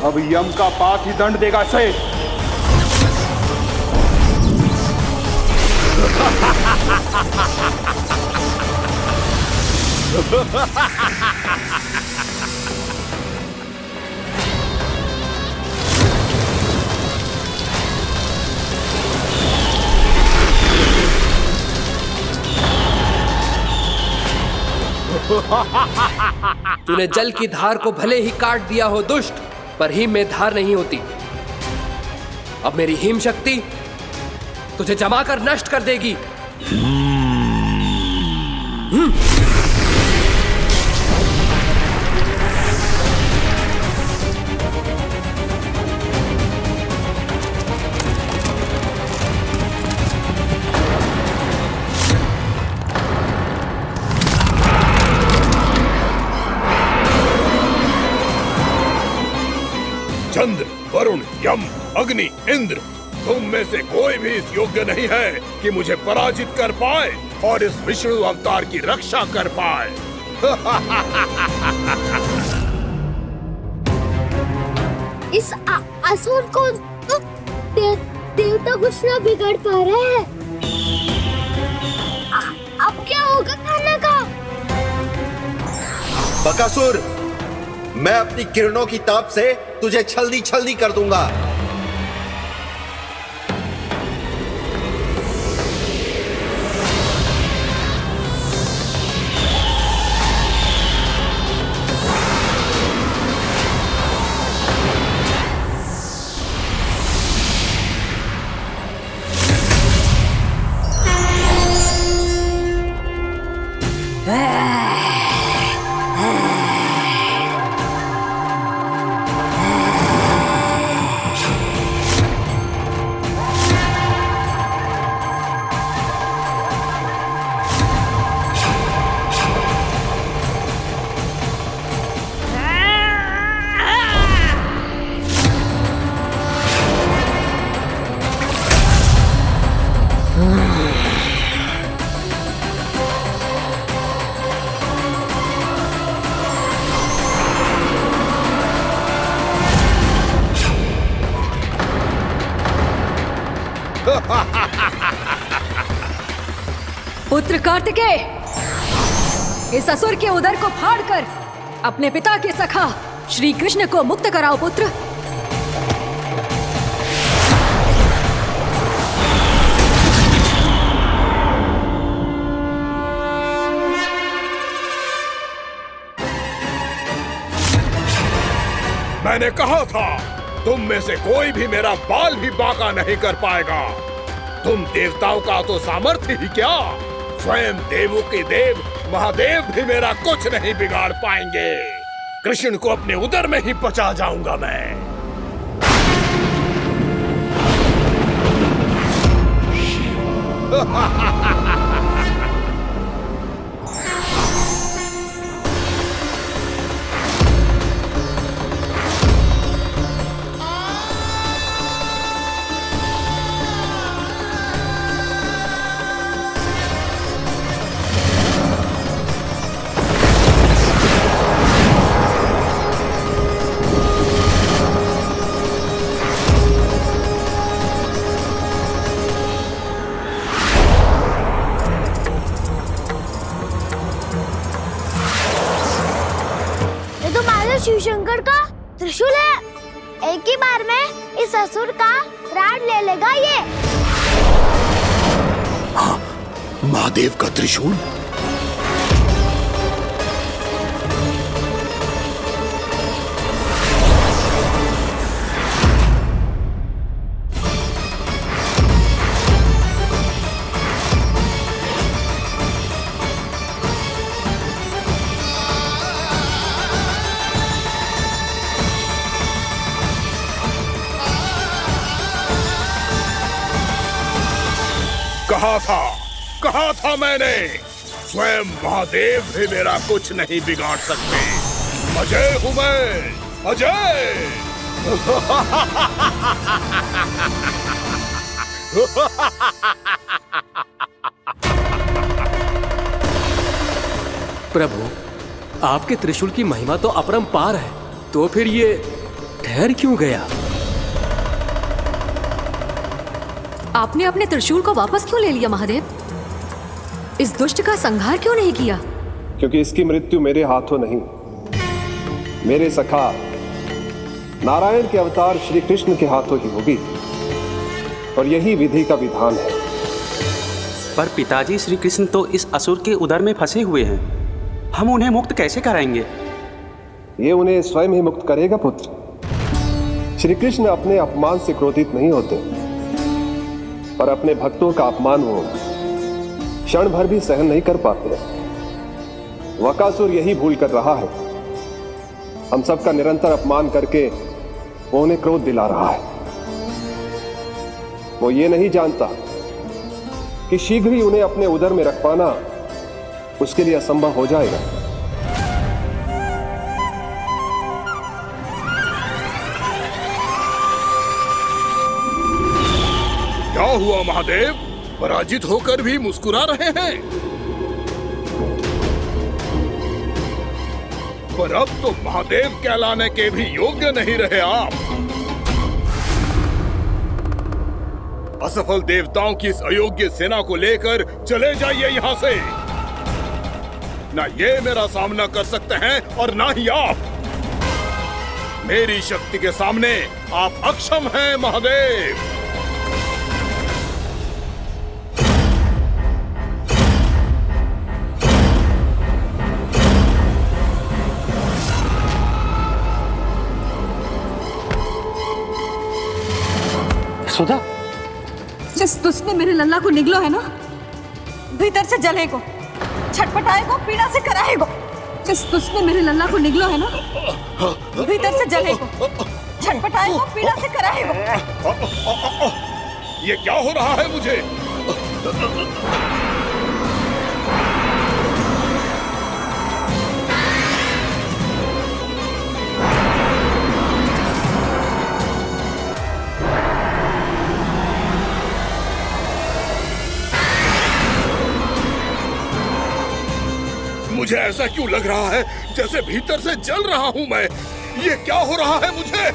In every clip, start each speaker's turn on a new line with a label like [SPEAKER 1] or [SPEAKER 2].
[SPEAKER 1] अब यम का पास ही दंड देगा इसे।
[SPEAKER 2] तूने जल की धार को भले ही काट दिया हो दुष्ट, पर हिम में धार नहीं होती। अब मेरी हिम शक्ति तुझे जमाकर नष्ट कर देगी।
[SPEAKER 3] चंद्र, वरुण, यम, अग्नि, इंद्र, तुम में से कोई भी इस योग्य नहीं है कि मुझे पराजित कर पाए और इस विष्णु अवतार की रक्षा कर पाए।
[SPEAKER 4] इस असुर को तो देवता कुछ ना बिगाड़ पा रहे हैं। अब क्या होगा खाना का?
[SPEAKER 5] बकासुर, मैं अपनी किरणों की ताप से तुझे छल्दी छल्दी कर दूंगा।
[SPEAKER 6] पुत्र कार्तिकेय, इस असुर के उदर को फाड़कर अपने पिता के सखा श्री कृष्ण को मुक्त कराओ पुत्र।
[SPEAKER 3] मैंने कहा था, तुम में से कोई भी मेरा बाल भी बांका नहीं कर पाएगा। तुम देवताओं का तो सामर्थ्य ही क्या, स्वयं देवों के देव महादेव भी मेरा कुछ नहीं बिगाड़ पाएंगे। कृष्ण को अपने उदर में ही पचा जाऊंगा मैं।
[SPEAKER 4] शिव शंकर का त्रिशूल है। एक ही बार में इस असुर का प्राण ले लेगा ये।
[SPEAKER 3] हाँ, महादेव का त्रिशूल। कहा था मैंने, स्वयं महादेव भी मेरा कुछ नहीं बिगाड़ सकते। अजय हूं मैं, अजय।
[SPEAKER 2] प्रभु, आपके त्रिशूल की महिमा तो अपरंपार है, तो फिर ये
[SPEAKER 7] ठहर क्यों गया?
[SPEAKER 6] आपने अपने त्रिशूल को वापस क्यों ले लिया महादेव? इस दुष्ट का संहार क्यों नहीं किया?
[SPEAKER 8] क्योंकि इसकी मृत्यु मेरे हाथों नहीं, मेरे सखा नारायण के अवतार श्री कृष्ण के हाथों ही होगी, और यही विधि का विधान है।
[SPEAKER 7] पर पिताजी, श्री कृष्ण तो इस असुर के उदर में फंसे हुए हैं, हम उन्हें मुक्त कैसे कराएंगे?
[SPEAKER 8] ये उन्हें स्वयं ही मुक्त करेगा पुत्र। श्री कृष्ण अपने अपमान से क्रोधित नहीं होते, पर अपने भक्तों का अपमान वो क्षण भर भी सहन नहीं कर पाते। वकासुर यही भूल कर रहा है, हम सबका निरंतर अपमान करके वो उन्हें क्रोध दिला रहा है। वो ये नहीं जानता कि शीघ्र ही उन्हें अपने उदर में रख पाना उसके लिए असंभव हो जाएगा।
[SPEAKER 3] क्या हुआ महादेव? पराजित होकर भी मुस्कुरा रहे हैं। पर अब तो महादेव कहलाने के भी योग्य नहीं रहे आप। असफल देवताओं की इस अयोग्य सेना को लेकर चले जाइए यहाँ से। ना ये मेरा सामना कर सकते हैं और ना ही आप। मेरी शक्ति के सामने आप अक्षम हैं महादेव।
[SPEAKER 7] सुधा,
[SPEAKER 6] जिस दुष्ट ने मेरे लल्ला को निगलो है ना, भीतर से जलेगो, छटपटाएगो, पीड़ा से कराएगो। जिस दुष्ट ने मेरे लल्ला को निगलो है ना, भीतर से जलेगो, छटपटाएगो, पीड़ा से कराएगो।
[SPEAKER 3] ये क्या हो रहा है मुझे? मुझे ऐसा क्यों लग रहा है जैसे भीतर से जल रहा हूं मैं? ये क्या हो रहा है मुझे?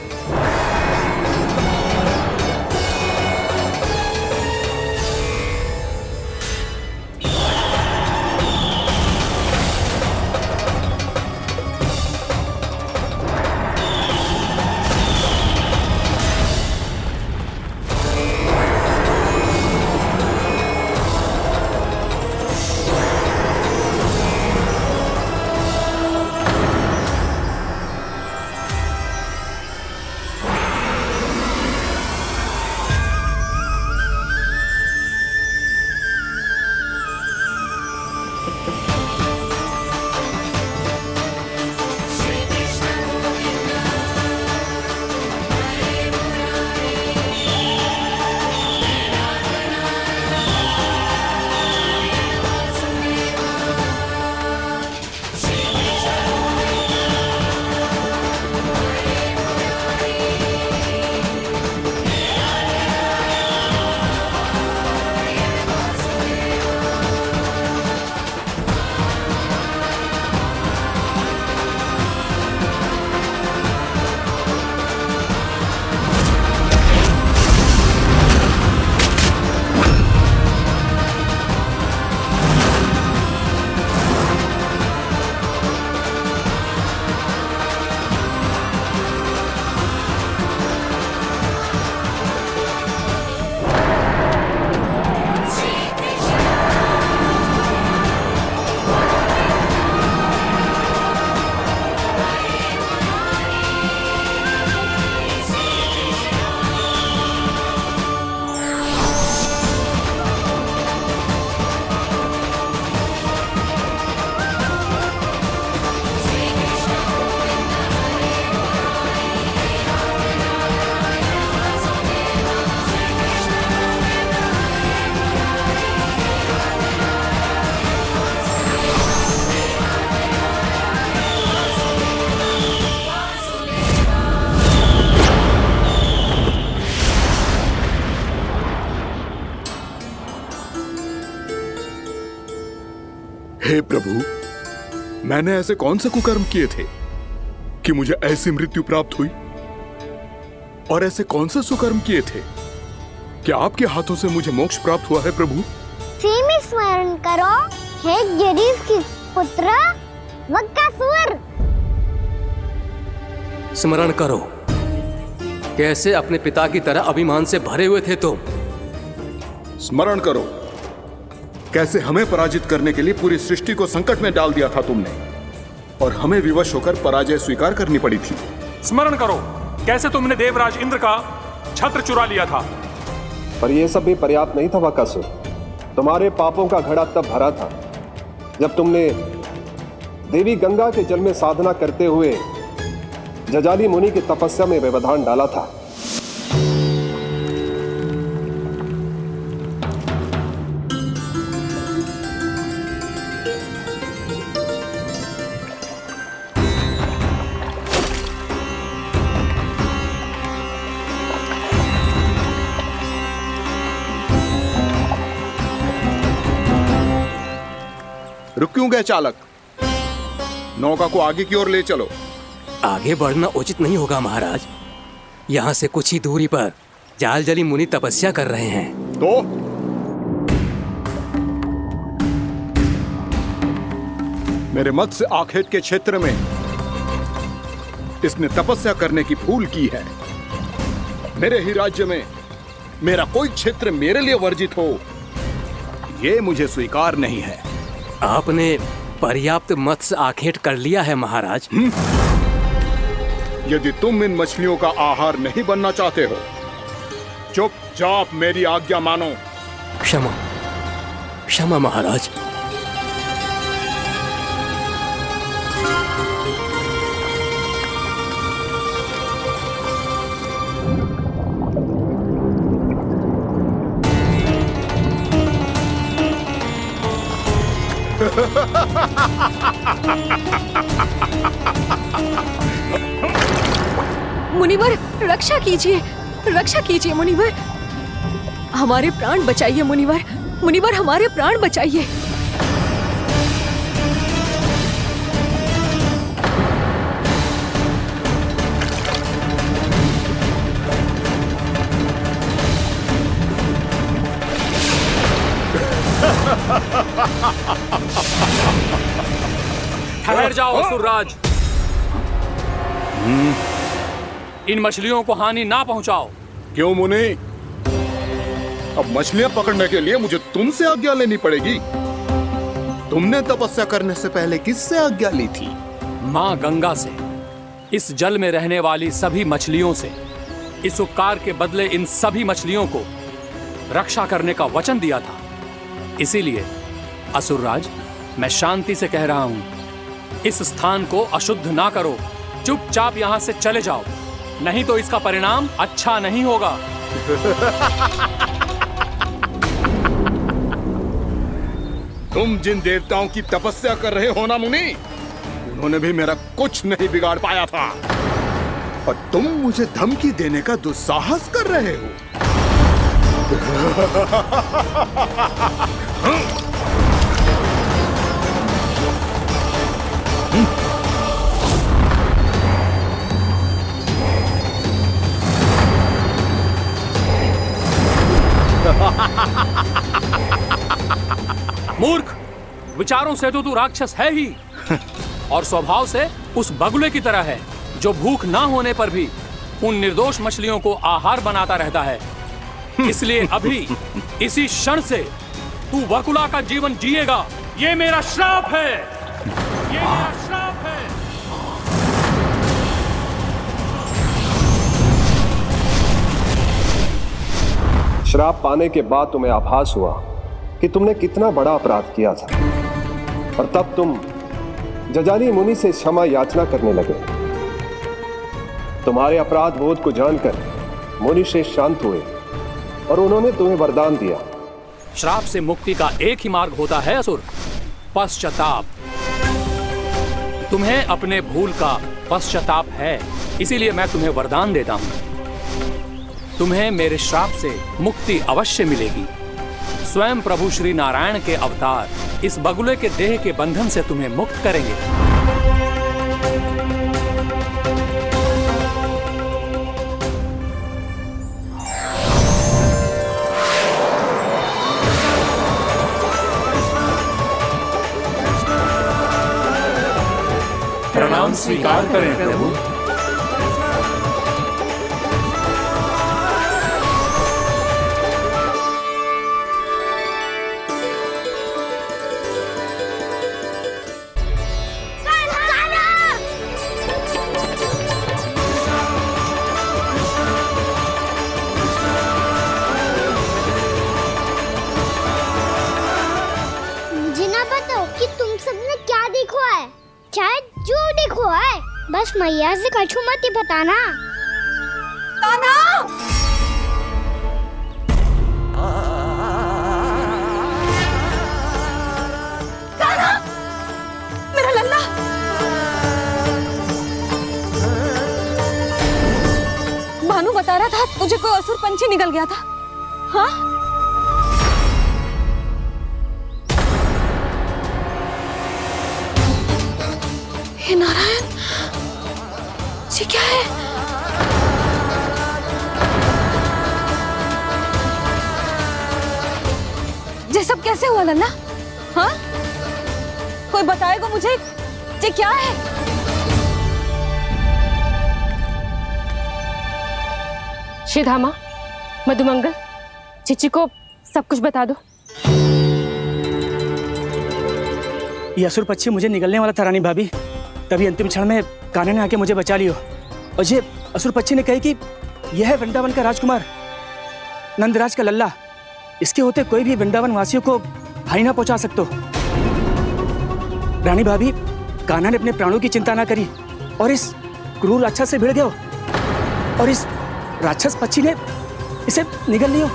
[SPEAKER 3] हे प्रभु, मैंने ऐसे कौन से कुकर्म किए थे कि मुझे ऐसी मृत्यु प्राप्त हुई? और ऐसे कौन से सुकर्म किए थे? क्या आपके हाथों से मुझे मोक्ष प्राप्त हुआ है प्रभु?
[SPEAKER 4] सीमित स्मरण करो, हे गिरीश की पुत्र वक्कासुर।
[SPEAKER 2] स्मरण करो, कैसे अपने पिता की तरह अभिमान से भरे हुए थे तुम।
[SPEAKER 3] स्मरण करो, कैसे हमें पराजित करने के लिए पूरी सृष्टि को संकट में डाल दिया था तुमने, और हमें विवश होकर पराजय स्वीकार करनी पड़ी थी।
[SPEAKER 1] स्मरण करो, कैसे तुमने देवराज इंद्र का छत्र चुरा लिया था।
[SPEAKER 8] पर यह सब भी पर्याप्त नहीं था वक्कासुर। तुम्हारे पापों का घड़ा तब भरा था जब तुमने देवी गंगा के जल में साधना करते हुए जजाली मुनि की तपस्या में व्यवधान डाला था।
[SPEAKER 3] रुक क्यों गए चालक? नौका को आगे की ओर ले चलो।
[SPEAKER 2] आगे बढ़ना उचित नहीं होगा महाराज। यहाँ से कुछ ही दूरी पर जालजली मुनि तपस्या कर रहे हैं।
[SPEAKER 3] तो मेरे मत्स्य आखेट के क्षेत्र में इसने तपस्या करने की भूल की है। मेरे ही राज्य में मेरा कोई क्षेत्र मेरे लिए वर्जित हो, यह मुझे स्वीकार नहीं है।
[SPEAKER 2] आपने पर्याप्त मत्स्य आखेट कर लिया है महाराज।
[SPEAKER 3] यदि तुम इन मछलियों का आहार नहीं बनना चाहते हो, चुपचाप मेरी आज्ञा मानो।
[SPEAKER 2] क्षमा, क्षमा महाराज।
[SPEAKER 6] मुनिवर, रक्षा कीजिए, रक्षा कीजिए मुनिवर। हमारे प्राण बचाइए मुनिवर, मुनिवर हमारे प्राण बचाइए।
[SPEAKER 1] ठहर जाओ असुरराज। इन मछलियों को हानि ना पहुंचाओ।
[SPEAKER 3] क्यों मुनि? अब मछलियां पकड़ने के लिए मुझे तुमसे आज्ञा लेनी पड़ेगी। तुमने तपस्या करने से पहले किससे आज्ञा ली थी?
[SPEAKER 1] मां गंगा से, इस जल में रहने वाली सभी मछलियों से। इस उपकार के बदले इन सभी मछलियों को रक्षा करने का वचन दिया था। इसीलिए असुरराज, मैं शांति से कह रहा हूं, इस स्थान को अशुद्ध ना करो। चुपचाप यहां से चले जाओ, नहीं तो इसका परिणाम अच्छा नहीं होगा।
[SPEAKER 3] तुम जिन देवताओं की तपस्या कर रहे हो ना मुनि, उन्होंने भी मेरा कुछ नहीं बिगाड़ पाया था, और तुम मुझे धमकी देने का दुस्साहस कर रहे हो।
[SPEAKER 1] मूर्ख, विचारों से तो तू राक्षस है ही, और स्वभाव से उस बगुले की तरह है जो भूख ना होने पर भी उन निर्दोष मछलियों को आहार बनाता रहता है। इसलिए अभी इसी क्षण से तू बगुला का जीवन जिएगा। ये मेरा श्राप है, ये मेरा श्राप है।
[SPEAKER 8] श्राप पाने के बाद तुम्हें आभास हुआ कि तुमने कितना बड़ा अपराध किया था, और तब तुम जजाली मुनि से क्षमा याचना करने लगे। तुम्हारे अपराध बोध को जानकर मुनि श्रेष्ठ शांत हुए और उन्होंने तुम्हें वरदान दिया।
[SPEAKER 1] श्राप से मुक्ति का एक ही मार्ग होता है असुर, पश्चाताप। तुम्हें अपने भूल का पश्चाताप है, इसीलिए मैं तुम्हें वरदान देता हूं। तुम्हें मेरे श्राप से मुक्ति अवश्य मिलेगी। स्वयं प्रभु श्री नारायण के अवतार इस बगुले के देह के बंधन से तुम्हें मुक्त करेंगे। स्वीकार करें प्रभु।
[SPEAKER 4] मुझे ना पता कि तुम सबने क्या देखो है, शायद जो देखो है, बस मैया से कछु मत ही बताना।
[SPEAKER 6] कान्हा! कान्हा! मेरा लल्ला! भानु बता रहा था तुझे कोई असुर पंछी निकल गया था। हाँ? हे नारायण, ये क्या है? ये सब कैसे हुआ लल्ला? हाँ? कोई बताएगा मुझे ये क्या है?
[SPEAKER 9] श्रीधामा, मधुमंगल, चिची को सब कुछ बता दो।
[SPEAKER 10] ये असुर पक्षी मुझे निगलने वाला था रानी भाभी, तभी अंतिम क्षण में कान्हा ने आके मुझे बचा लियो। और ये असुर पक्षी ने कही कि यह है वृंदावन का राजकुमार, नंदराज का लल्ला। इसके होते कोई भी वृंदावन वासियों को हानि ना पहुंचा सकते। रानी भाभी, कान्हा ने अपने प्राणों की चिंता ना करी और इस क्रूर राक्षस से भिड़ गयो और इस राक्षस पक्षी ने इसे निगल लियो।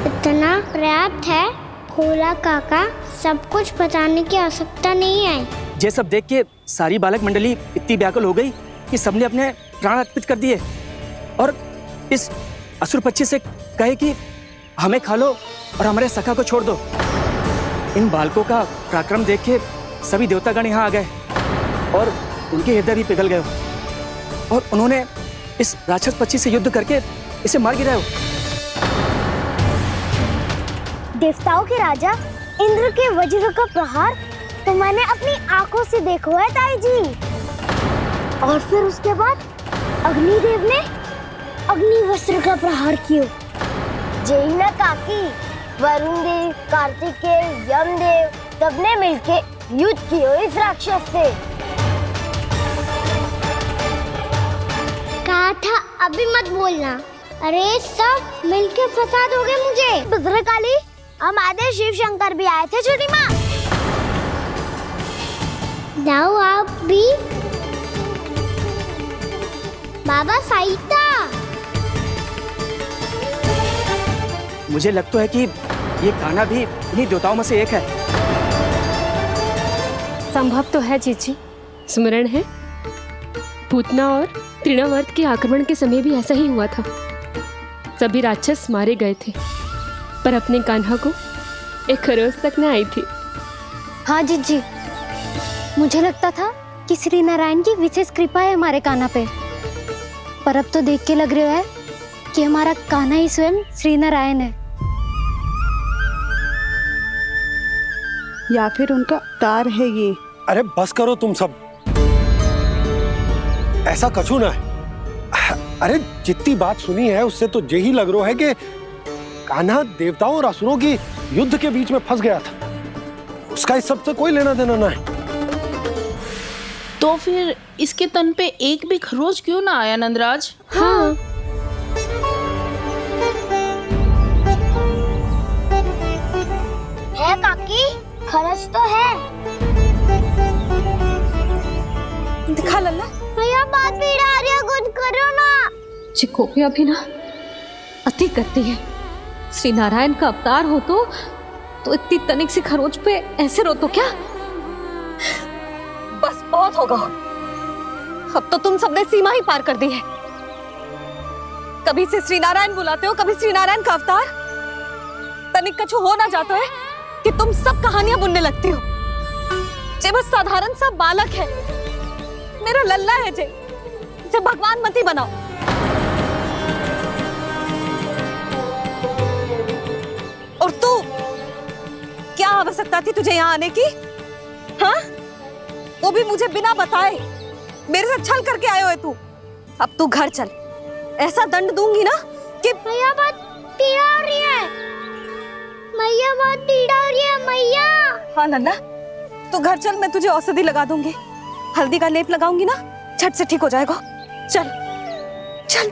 [SPEAKER 4] इतना पर्याप्त है, भोला काका, सब कुछ बताने की आवश्यकता नहीं है।
[SPEAKER 10] ये सब देख के सारी बालक मंडली इतनी व्याकुल हो गई कि सबने अपने प्राण अर्पित कर दिए और इस असुर पक्षी से कहे कि हमें खा लो और हमारे सखा को छोड़ दो। इन बालकों का पराक्रम देख के सभी देवतागण यहाँ आ गए और उनके हृदय भी पिघल गए और उन्होंने इस राक्षस पक्षी से युद्ध करके इसे मार गिराया।
[SPEAKER 4] देवताओं के राजा इंद्र के वज्र का प्रहार तो मैंने अपनी आंखों से देखा है ताई जी। और फिर उसके बाद अग्निदेव ने अग्निवस्त्र का प्रहार किया। जय न काकी, वरुण देव, कार्तिकेय, यमदेव सबने मिलके युद्ध किया इस राक्षस से। कहा था अभी मत बोलना। अरे सब मिलके फंसा दोगे मुझे। भद्रकाली, हमारे शिव शंकर भी आए थे छोटी माँ। जाओ आप भी। बाबा साईता,
[SPEAKER 10] मुझे लगता है कि ये कान्हा भी इन्हीं देवताओं में से एक है।
[SPEAKER 9] संभव तो है चीची, स्मरण है पूतना और तृणावर्त के आक्रमण के समय भी ऐसा ही हुआ था। सभी राक्षस मारे गए थे पर अपने कान्हा को एक खरोच तक न आई थी।
[SPEAKER 4] हाँ जीजी, मुझे लगता था कि श्री नारायण की विशेष कृपा है हमारे कान्हा पे, पर अब तो देख के लग रहा है कि हमारा कान्हा ही स्वयं श्री नारायण है।
[SPEAKER 11] या फिर उनका अवतार है ये।
[SPEAKER 8] अरे बस करो तुम सब, ऐसा कछु ना है। अरे जितनी बात सुनी है उससे तो यही लग रहा है कि कान्हा देवताओं और असुरों की युद्ध के बीच में फंस गया था। उसका इस सब से कोई लेना देना ना है।
[SPEAKER 12] तो फिर इसके तन पे एक भी खरोच क्यों ना आया नंदराज?
[SPEAKER 9] हाँ,
[SPEAKER 4] है काकी, खरच तो है।
[SPEAKER 6] दिखा लल्ला।
[SPEAKER 4] भैया बात पीड़ा आ रही है, कुछ करो ना।
[SPEAKER 6] चिकोपिया भी ना अति करती है। श्री नारायण का अवतार हो तो इतनी तनिक सी खरोच पे ऐसे रो तो क्या? बस बहुत होगा। अब तो तुम सबने सीमा ही पार कर दी है। कभी से श्री नारायण बुलाते हो, कभी श्री नारायण का अवतार। तनिक कछु हो ना जाता है कि तुम सब कहानियां बुनने लगती हो। जे बस साधारण सा बालक है, मेरा लल्ला है जे, इसे भगवान मत ही बनाओ। और तू, क्या आवश्यकता थी तुझे यहाँ आने की? हाँ, वो भी मुझे बिना बताए। मेरे साथ छल करके आए हो तू। अब तू घर चल, ऐसा दंड दूंगी ना कि
[SPEAKER 4] मैया बहुत पीड़ा हो रही है, मैया बहुत पीड़ा हो रही है मैया।
[SPEAKER 6] हाँ नन्ना, तू घर चल, मैं तुझे औषधि लगा दूंगी, हल्दी का लेप लगाऊंगी ना, झट से ठीक हो जाएगा। चल चल।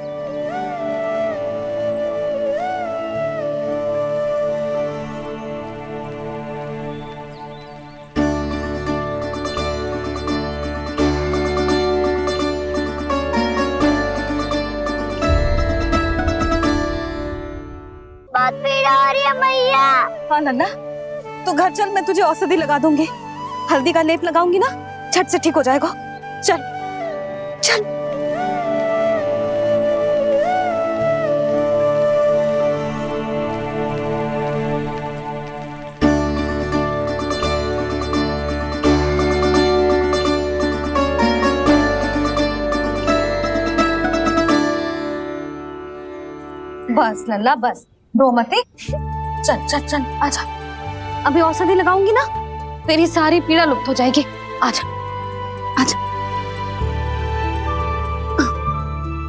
[SPEAKER 4] बहुत पीड़ा हो रही है मैया।
[SPEAKER 6] हाँ नन्ना, तू घर चल, मैं तुझे औषधि लगा दूंगी, हल्दी का लेप लगाऊंगी ना, झट से ठीक हो जाएगा। चल चल। बस लल्ला बस, रो मत। चल चल चल, आजा। अभी औषधि लगाऊंगी ना, तेरी सारी पीड़ा लुप्त हो जाएगी। आजा आजा,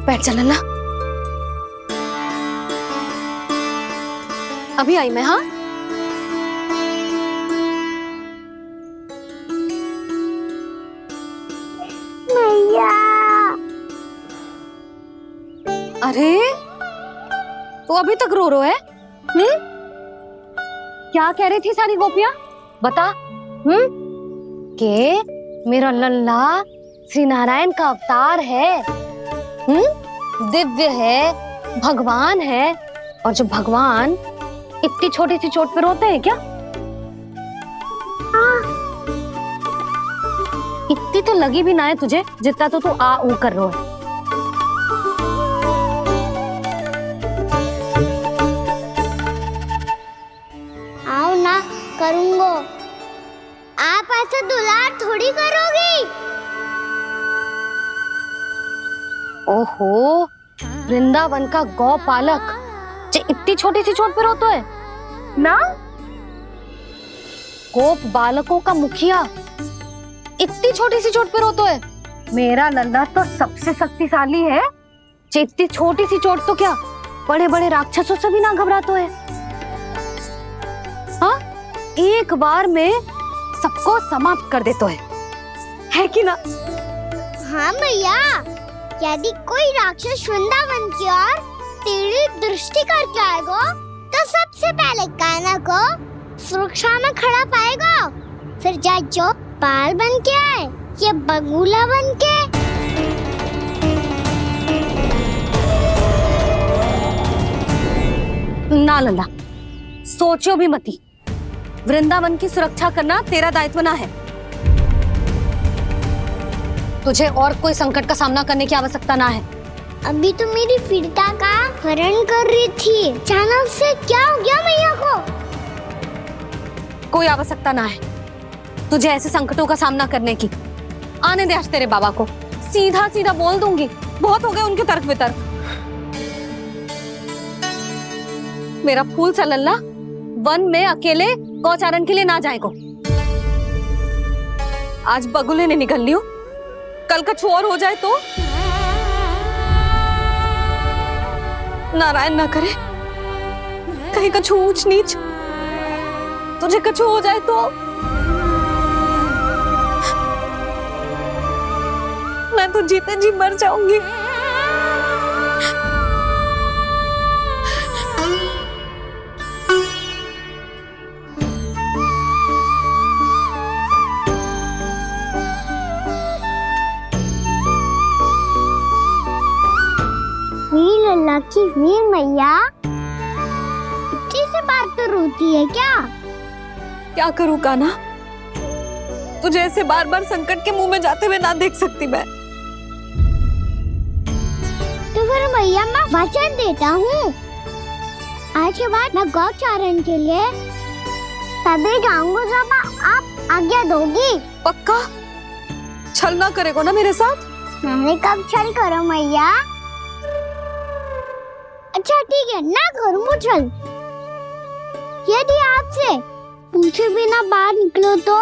[SPEAKER 6] बैठ जा लल्ला। अभी आई मैं। हाँ
[SPEAKER 4] मैया।
[SPEAKER 6] अरे तू अभी तक रो रो है? क्या कह रही थी सारी गोपियां? बता। के मेरा लल्ला श्री नारायण का अवतार है, दिव्य है, भगवान है। और जो भगवान इतनी छोटी सी चोट पे रोते हैं क्या? इतनी तो लगी भी ना है तुझे जितना तो तू आ ऊ कर रो है।
[SPEAKER 4] आओ ना करूंगो, आप ऐसा दुलार थोड़ी करोगी।
[SPEAKER 6] ओहो, वृंदावन का गौपालक जो इतनी छोटी सी चोट पे रोता है ना, गोप बालकों का मुखिया इतनी छोटी सी चोट पे रोता है। मेरा लल्ला तो सबसे शक्तिशाली है, इतनी छोटी सी चोट तो क्या बड़े बड़े राक्षसों से भी ना घबराता है। हाँ, एक बार में सबको समाप्त कर देता है कि ना?
[SPEAKER 4] हाँ मैया, यदि कोई राक्षस वृंदावन की ओर तेरी दृष्टि करके आएगा तो सबसे पहले कान्हा को सुरक्षा में खड़ा पाएगा, फिर चाहे जो बाल बन के आए या बगुला बन के।
[SPEAKER 6] ना लल्ला, सोचो भी मती, वृंदावन की सुरक्षा करना तेरा दायित्व ना है। तुझे और कोई संकट का सामना करने की आवश्यकता ना है।
[SPEAKER 4] अभी तो मेरी पीड़िता का हरण कर रही थी, अचानक से क्या हो गया मैया को?
[SPEAKER 6] कोई आवश्यकता ना है तुझे ऐसे संकटों का सामना करने की। आने दे आज तेरे बाबा को, सीधा सीधा बोल दूंगी, बहुत हो गए उनके तर्क वितर्क। मेरा फूल सा लल्ला वन में अकेले गौचारण के लिए ना जाएगो। आज बगुले ने निकल लियो, कल का छोर हो जाए तो नारायण ना करे, कहीं कछु ऊंच नीच तुझे कछु हो जाए तो मैं तो जीते जी मर जाऊंगी।
[SPEAKER 4] वीर लल्ला की वीर मैया इतनी से बात तो रोती है क्या?
[SPEAKER 6] क्या करूं कान्हा, तुझे ऐसे बार बार संकट के मुंह में जाते हुए ना देख सकती मैं।
[SPEAKER 4] तो फिर मैया मैं वचन देता हूँ, आज के बाद मैं गौचारण के लिए तभी जाऊंगा जब आप आज्ञा दोगी।
[SPEAKER 6] पक्का? छल ना करेगा ना मेरे साथ?
[SPEAKER 4] मैंने कब छल करो मैया? अच्छा ठीक है, ना करूंगा छल। यदि आपसे पूछे बिना बाहर निकलो तो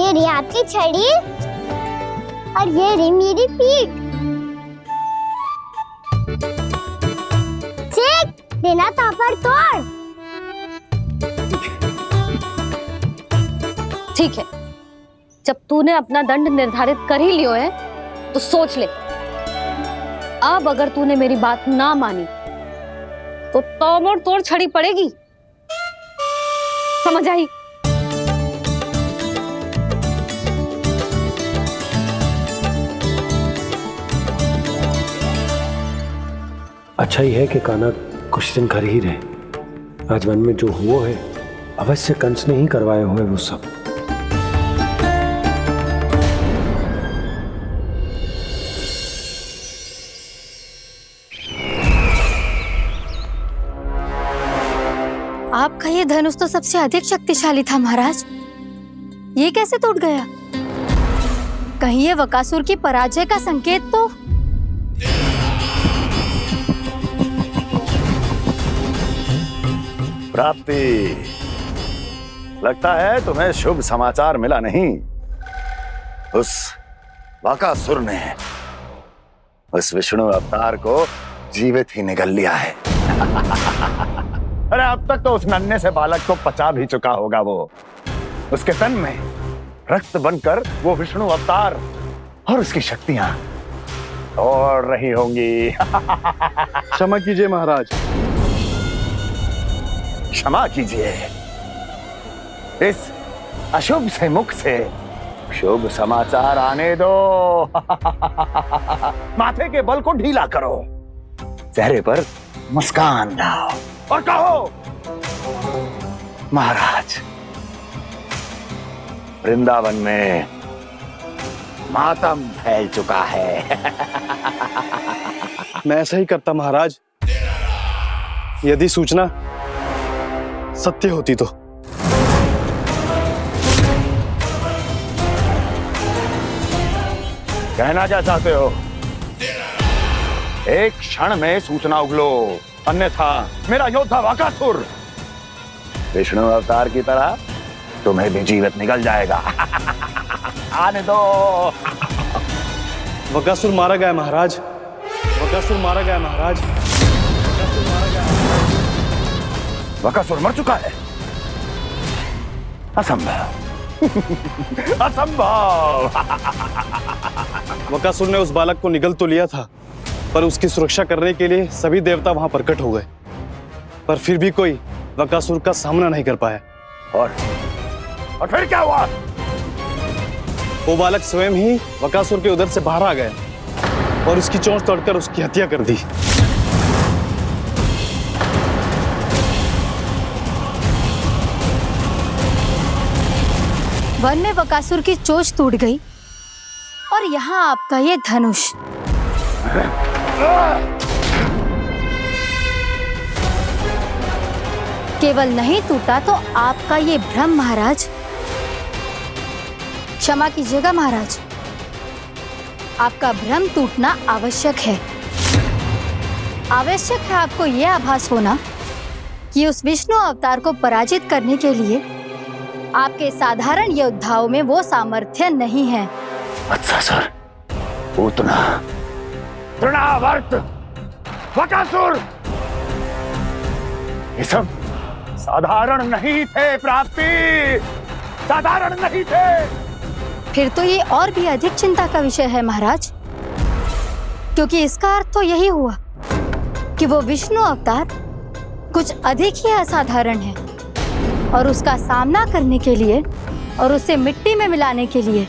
[SPEAKER 4] ये रही आपकी छड़ी और ये रही मेरी पीठ। चेक बिना तापर तोड़।
[SPEAKER 13] ठीक है, जब तूने अपना दंड निर्धारित कर ही लियो है तो सोच ले, अब अगर तूने मेरी बात ना मानी तो तोड़ तोड़ छड़ी पड़ेगी, समझ आई?
[SPEAKER 14] अच्छा ही है कि कान्हा कुछ दिन घर ही रहे। आज वन में जो हुआ है अवश्य कंस ने ही करवाए हुए वो सब।
[SPEAKER 13] आपका ये धनुष तो सबसे अधिक शक्तिशाली था महाराज, ये कैसे टूट गया? कहीं ये बकासुर की पराजय का संकेत तो?
[SPEAKER 15] प्राप्ति, लगता है तुम्हें शुभ समाचार मिला नहीं। उस बकासुर ने उस विष्णु अवतार को जीवित ही निगल लिया है। अरे अब तक तो उस नन्हे से बालक को पचा भी चुका होगा वो। उसके तन में रक्त बनकर वो विष्णु अवतार और उसकी शक्तियां दौड़ रही होंगी।
[SPEAKER 8] क्षमा कीजिए महाराज।
[SPEAKER 15] क्षमा कीजिए, इस अशुभ से मुख से शुभ समाचार आने दो। माथे के बल को ढीला करो, चेहरे पर मुस्कान लाओ और कहो, महाराज, वृंदावन में मातम फैल चुका है।
[SPEAKER 8] मैं ऐसा ही करता महाराज, यदि सूचना सत्य होती तो।
[SPEAKER 15] कहना क्या चाहते हो? एक क्षण में सूचना उगलो, अन्यथा मेरा योद्धा बकासुर विष्णु अवतार की तरह तुम्हें भी जीवित निकल जाएगा। आने दो।
[SPEAKER 8] बकासुर मारा गया महाराज, बकासुर मारा गया महाराज, बकासुर मारा गया।
[SPEAKER 15] बकासुर मर चुका है? असंभव। असंभव।
[SPEAKER 8] बकासुर ने उस बालक को निगल तो लिया था, पर उसकी सुरक्षा करने के लिए सभी देवता वहां प्रकट हो गए, पर फिर भी कोई बकासुर का सामना नहीं कर पाया।
[SPEAKER 15] और फिर क्या हुआ?
[SPEAKER 8] वो बालक स्वयं ही बकासुर के उदर से बाहर आ गया और उसकी चोंच तोड़कर उसकी हत्या कर दी।
[SPEAKER 13] वन में बकासुर की चोंच टूट गई और यहाँ आपका ये धनुष। केवल नहीं टूटा तो आपका ये भ्रम महाराज। क्षमा कीजिएगा महाराज, आपका भ्रम टूटना आवश्यक है। आवश्यक है आपको यह आभास होना कि उस विष्णु अवतार को पराजित करने के लिए आपके साधारण योद्धाओं में वो सामर्थ्य नहीं है।
[SPEAKER 15] अच्छा सर, उतना तृणावर्त, बकासुर, ये सब साधारण नहीं थे प्राप्ति, साधारण नहीं थे।
[SPEAKER 13] फिर तो ये और भी अधिक चिंता का विषय है महाराज, क्योंकि इसका अर्थ तो यही हुआ कि वो विष्णु अवतार कुछ अधिक ही असाधारण है और उसका सामना करने के लिए और उसे मिट्टी में मिलाने के लिए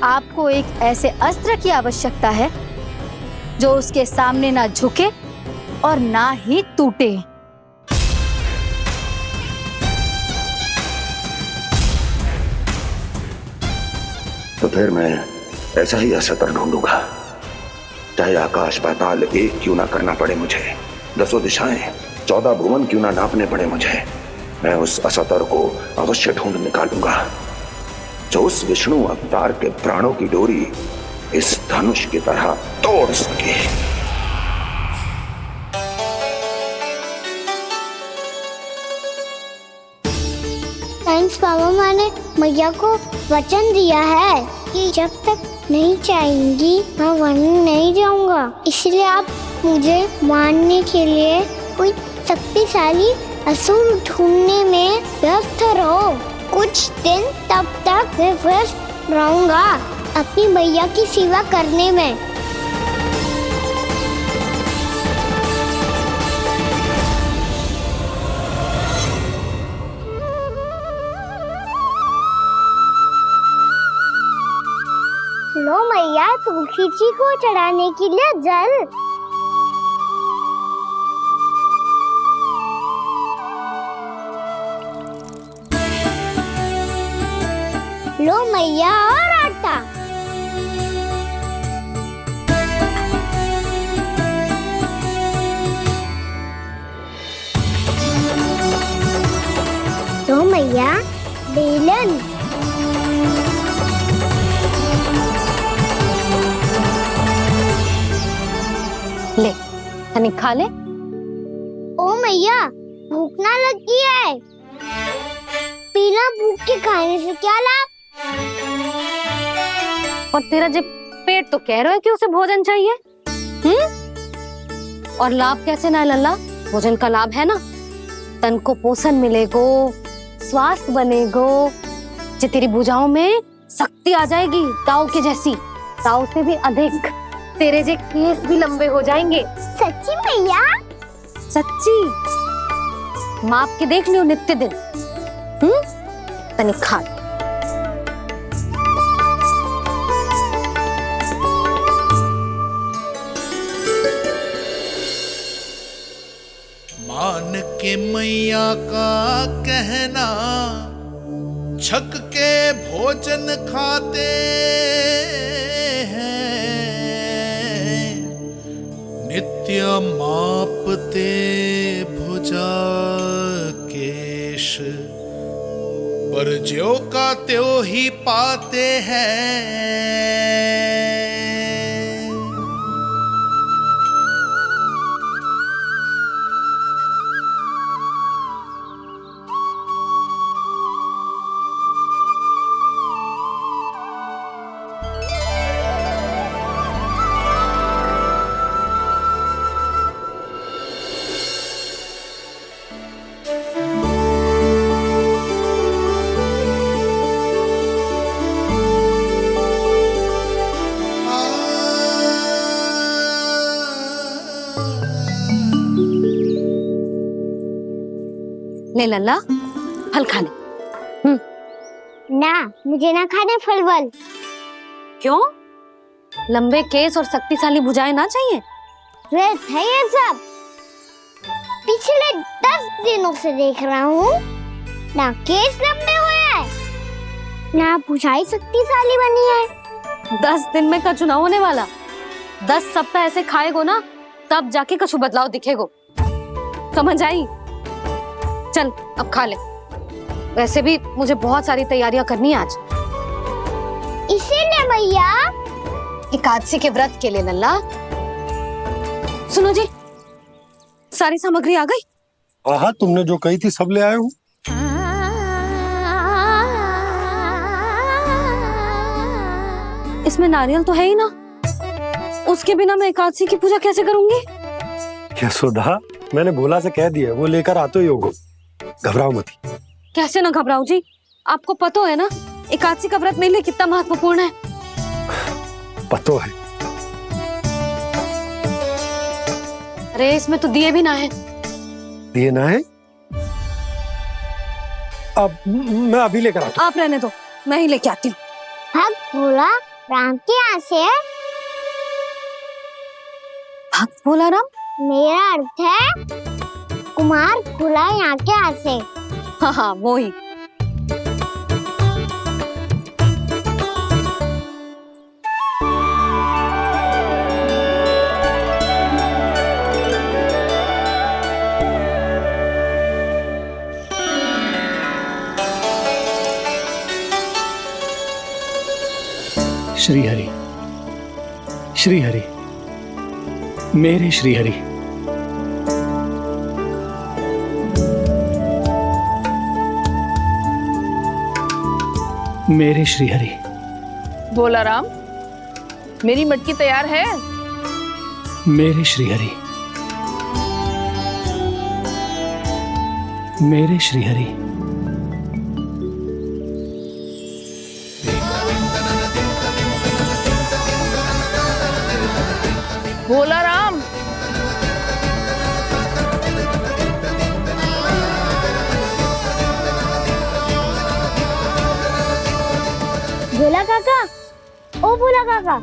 [SPEAKER 13] आपको एक ऐसे अस्त्र की आवश्यकता है जो उसके सामने ना झुके और ना ही टूटे।
[SPEAKER 15] तो फिर मैं ऐसा ही असतर ढूंढूंगा, चाहे आकाश पाताल एक क्यों ना करना पड़े मुझे, 10 दिशाएं 14 भुवन क्यों ना नापने पड़े मुझे, मैं उस असतर को अवश्य ढूंढ निकालूंगा जो उस विष्णु अवतार के प्राणों की डोरी इस धनुष की तरह तोड़ सके।
[SPEAKER 4] थैंक्स मामा ने मैया को वचन दिया है कि जब तक नहीं चाहेंगी मैं वन नहीं जाऊंगा। इसलिए आप मुझे मारने के लिए कोई शक्तिशाली असुर ढूंढने में व्यस्त रहो। कुछ दिन तब तक मैं व्यस्त रहूंगा अपनी मैया की सेवा करने में। लो मैया तुलसी जी को चढ़ाने के लिए जल। लो मैया और आटा। लो मैया बेलन।
[SPEAKER 13] ले तनी खा ले।
[SPEAKER 4] ओ मैया भूख ना लगी है। बिना भूख के खाने से क्या लाभ?
[SPEAKER 13] और तेरा जब पेट तो कह रहा है कि उसे भोजन चाहिए। और लाभ कैसे ना लल्ला? भोजन का लाभ है ना, तन को पोषण मिलेगो, स्वास्थ्य बनेगो, जे तेरी भुजाओं में शक्ति आ जाएगी ताऊ के जैसी, ताऊ से भी अधिक। तेरे जे केस भी लंबे हो जाएंगे।
[SPEAKER 4] सच्ची मैया?
[SPEAKER 13] सच्ची। माप के देख लियो नित्य दिन। तनी खा।
[SPEAKER 16] मान के मैया का कहना, छक के भोजन खाते हैं, नित्य मापते भुजा केश, पर ज्यो का त्यों ही पाते हैं।
[SPEAKER 13] ले लल्ला फल खा ले।
[SPEAKER 4] ना मुझे ना खाने फल वल।
[SPEAKER 13] क्यों? लंबे केस और शक्तिशाली भुजाएं ना चाहिए?
[SPEAKER 4] व्यर्थ है ये सब। पिछले 10 दिनों से देख रहा हूँ, ना केस लंबे हुए हैं, ना भुजाएं शक्तिशाली बनी है।
[SPEAKER 13] 10 दिन में कछु ना होने वाला। 10 सप्ताह ऐसे खाएगो ना, तब जाके कछु बदलाव दिखेगो। समझ आई? चल अब खा ले। वैसे भी मुझे बहुत सारी तैयारियां करनी है आज।
[SPEAKER 4] इसीलिए भैया
[SPEAKER 13] एकादशी के व्रत के लिए लल्ला। सुनो जी, सारी सामग्री आ गई?
[SPEAKER 14] हाँ, तुमने जो कही थी सब ले आए हूँ।
[SPEAKER 13] इसमें नारियल तो है ही ना, उसके बिना मैं एकादशी की पूजा कैसे करूंगी?
[SPEAKER 14] यशोदा, मैंने भोला से कह दिया, वो लेकर आते ही होगा। घबराओ मत।
[SPEAKER 13] कैसे ना घबराओ जी, आपको पता है ना एकादशी का व्रत मेरे लिए कितना महत्वपूर्ण है।
[SPEAKER 14] पतो है।
[SPEAKER 13] अरे इसमें तो दिए भी ना है।
[SPEAKER 14] दिए ना है? अब मैं अभी लेकर आता हूँ।
[SPEAKER 13] आप रहने दो, मैं ही लेके आती हूँ।
[SPEAKER 4] भक्त भोला राम के यहाँ से है?
[SPEAKER 13] भक्त भोला राम?
[SPEAKER 4] मेरा अर्थ है कुमार भोला यहाँ के यहाँ से।
[SPEAKER 13] हाँ हाँ वो ही।
[SPEAKER 1] श्री हरि, श्री हरि, मेरे श्री हरि। मेरे श्रीहरि।
[SPEAKER 12] भोला राम, मेरी मटकी तैयार है?
[SPEAKER 1] मेरे श्रीहरि। मेरे श्रीहरि।
[SPEAKER 12] भोला राम,
[SPEAKER 4] भोला काका, ओ भोला काका।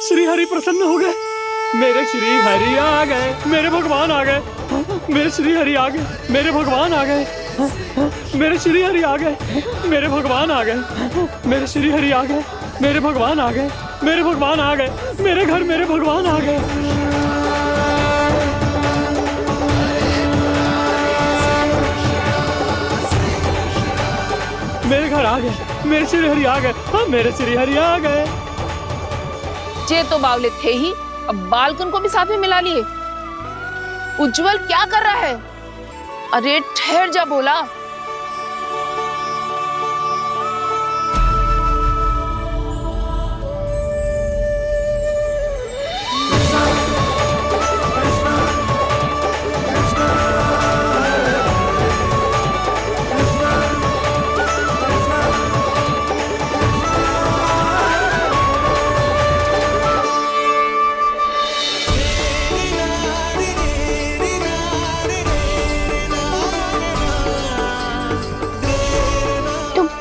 [SPEAKER 1] श्री हरि प्रसन्न हो गए। मेरे श्री हरि आ गए, मेरे भगवान आ गए। मेरे श्री हरि आ गए, मेरे भगवान आ गए। मेरे श्री हरि आ गए, मेरे भगवान आ गए। मेरे श्री हरि आ गए, मेरे भगवान आ गए। मेरे भगवान आ गए, मेरे घर मेरे भगवान आ गए। मेरे घर आ गए, मेरे श्री हरि आ गए। हाँ, मेरे श्री हरि आ गए।
[SPEAKER 12] ये तो बावले थे ही, अब बालकन को भी साथ में मिला लिए। उज्जवल क्या कर रहा है? अरे ठहर जा भोला।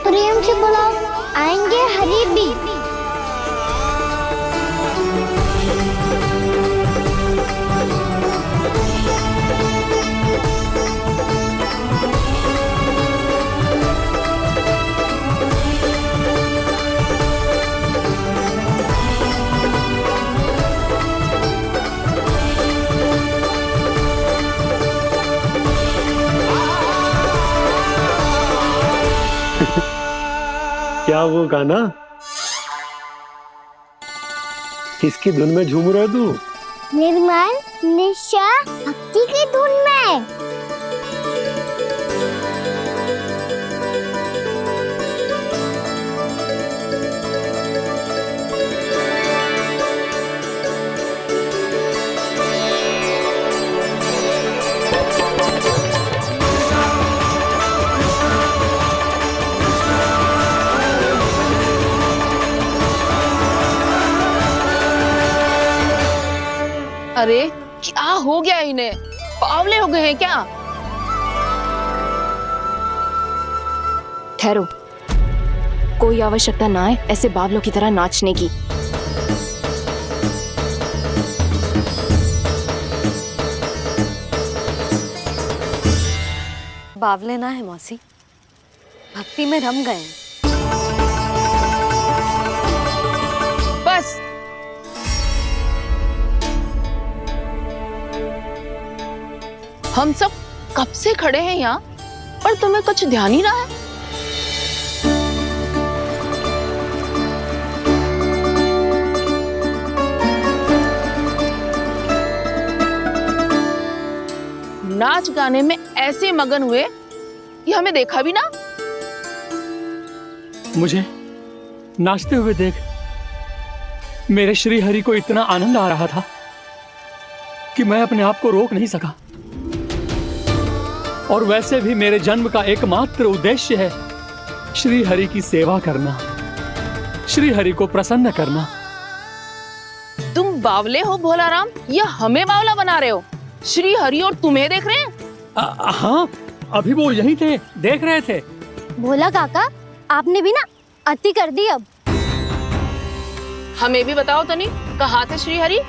[SPEAKER 4] प्रेम से बुलाओ, आएंगे हरी भी।
[SPEAKER 14] क्या वो गाना? किसकी धुन में झूम रहा तू?
[SPEAKER 4] निर्मल निशा भक्ति की धुन में।
[SPEAKER 12] अरे क्या हो गया इन्हें? बावले हो गए हैं क्या?
[SPEAKER 17] ठहरो, कोई आवश्यकता ना है ऐसे बावलों की तरह नाचने की।
[SPEAKER 18] बावले ना है मौसी, भक्ति में रम गए।
[SPEAKER 12] बस हम सब कब से खड़े हैं यहाँ, पर तुम्हें कुछ ध्यान ही ना है। नाच गाने में ऐसे मगन हुए कि हमें देखा भी ना।
[SPEAKER 1] मुझे नाचते हुए देख मेरे श्री हरि को इतना आनंद आ रहा था कि मैं अपने आप को रोक नहीं सका। और वैसे भी मेरे जन्म का एकमात्र उद्देश्य है श्री हरि की सेवा करना, श्री हरि को प्रसन्न करना।
[SPEAKER 12] तुम बावले हो भोला राम, या हमें बावला बना रहे हो? श्री हरि और तुम्हें देख रहे हैं?
[SPEAKER 1] हाँ, अभी वो यहीं थे, देख रहे थे।
[SPEAKER 4] भोला काका, आपने भी ना अति कर दी। अब
[SPEAKER 12] हमें भी बताओ तनी, कहाँ थे श्री हरि?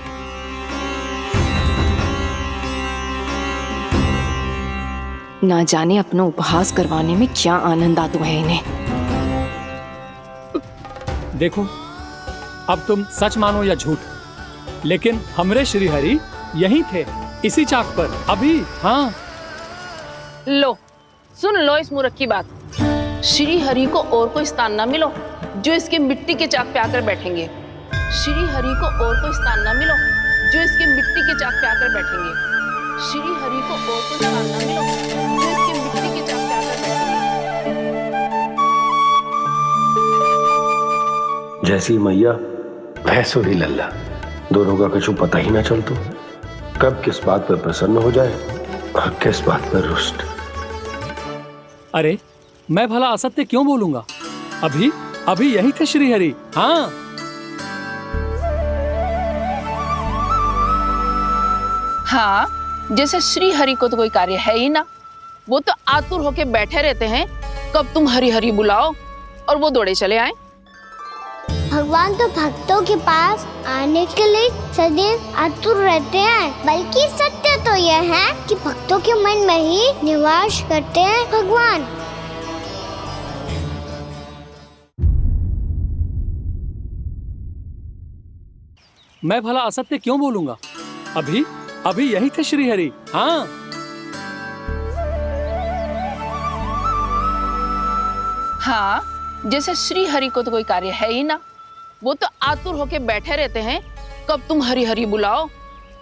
[SPEAKER 17] ना जाने अपना उपहास करवाने में क्या आनंद आता है इन्हें।
[SPEAKER 1] देखो, अब तुम सच मानो या झूठ, लेकिन हमरे श्री हरि यहीं थे, इसी चाक पर अभी। हाँ
[SPEAKER 12] लो सुन लो इस मूर्ख की बात। श्री हरि को और कोई स्थान ना मिलो जो इसके मिट्टी के चाक पे आकर बैठेंगे। श्री हरि को और कोई स्थान ना मिलो जो इसके मिट्टी के चाक पे आकर बैठेंगे। श्री हरि को और कोई स्थान ना मिलो जो इसके मिट्टी के चाक पे आकर बैठेंगे।
[SPEAKER 14] जैसी मैया भैंसो ही लल्ला, दोनों का कुछ पता ही ना चलतो, कब किस बात पर प्रसन्न हो जाए और किस बात पर रुष्ट।
[SPEAKER 1] अरे मैं भला असत्य क्यों बोलूंगा? अभी अभी यही थे श्री हरि। हाँ
[SPEAKER 12] हाँ, जैसे श्री हरि को तो कोई कार्य है ही ना, वो तो आतुर होके बैठे रहते हैं कब तुम हरि हरि बुलाओ और वो दौड़े चले आए।
[SPEAKER 4] भगवान तो भक्तों के पास आने के लिए सदैव आतुर रहते हैं, बल्कि सत्य तो यह है कि भक्तों के मन में ही निवास करते हैं भगवान।
[SPEAKER 1] मैं भला असत्य क्यों बोलूंगा? अभी अभी यही थे श्री हरि। हाँ
[SPEAKER 12] हाँ, जैसे श्री हरि को तो कोई कार्य है ही ना, वो तो आतुर होके बैठे रहते हैं कब तुम हरि हरि बुलाओ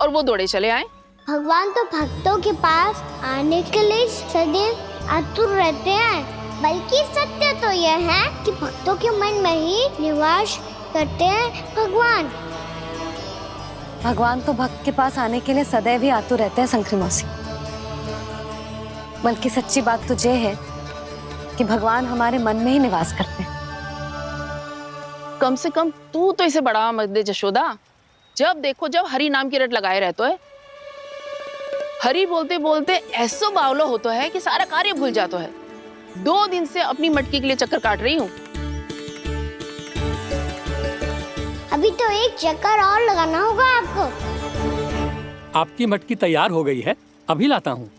[SPEAKER 12] और वो दौड़े चले आए।
[SPEAKER 4] भगवान तो भक्तों के पास आने के लिए सदैव आतुर रहते हैं, बल्कि सत्य तो यह है कि भक्तों के मन में ही निवास करते हैं भगवान।
[SPEAKER 18] भगवान तो भक्त के पास आने के लिए सदैव ही आतुर रहते हैं शंकरी मौसी। बल्कि सच्ची बात तो ये है कि भगवान हमारे मन में ही निवास करते हैं।
[SPEAKER 12] कम से कम तू तो इसे बढ़ावा मत दे जशोदा। जब देखो जब हरि नाम की रट लगाए रहते है। हरि बोलते बोलते ऐसो बावलो होता है कि सारा कार्य भूल जाता है। 2 दिन से अपनी मटकी के लिए चक्कर काट रही हूँ।
[SPEAKER 4] अभी तो एक चक्कर और लगाना होगा आपको।
[SPEAKER 1] आपकी मटकी तैयार हो गई है, अभी लाता हूँ।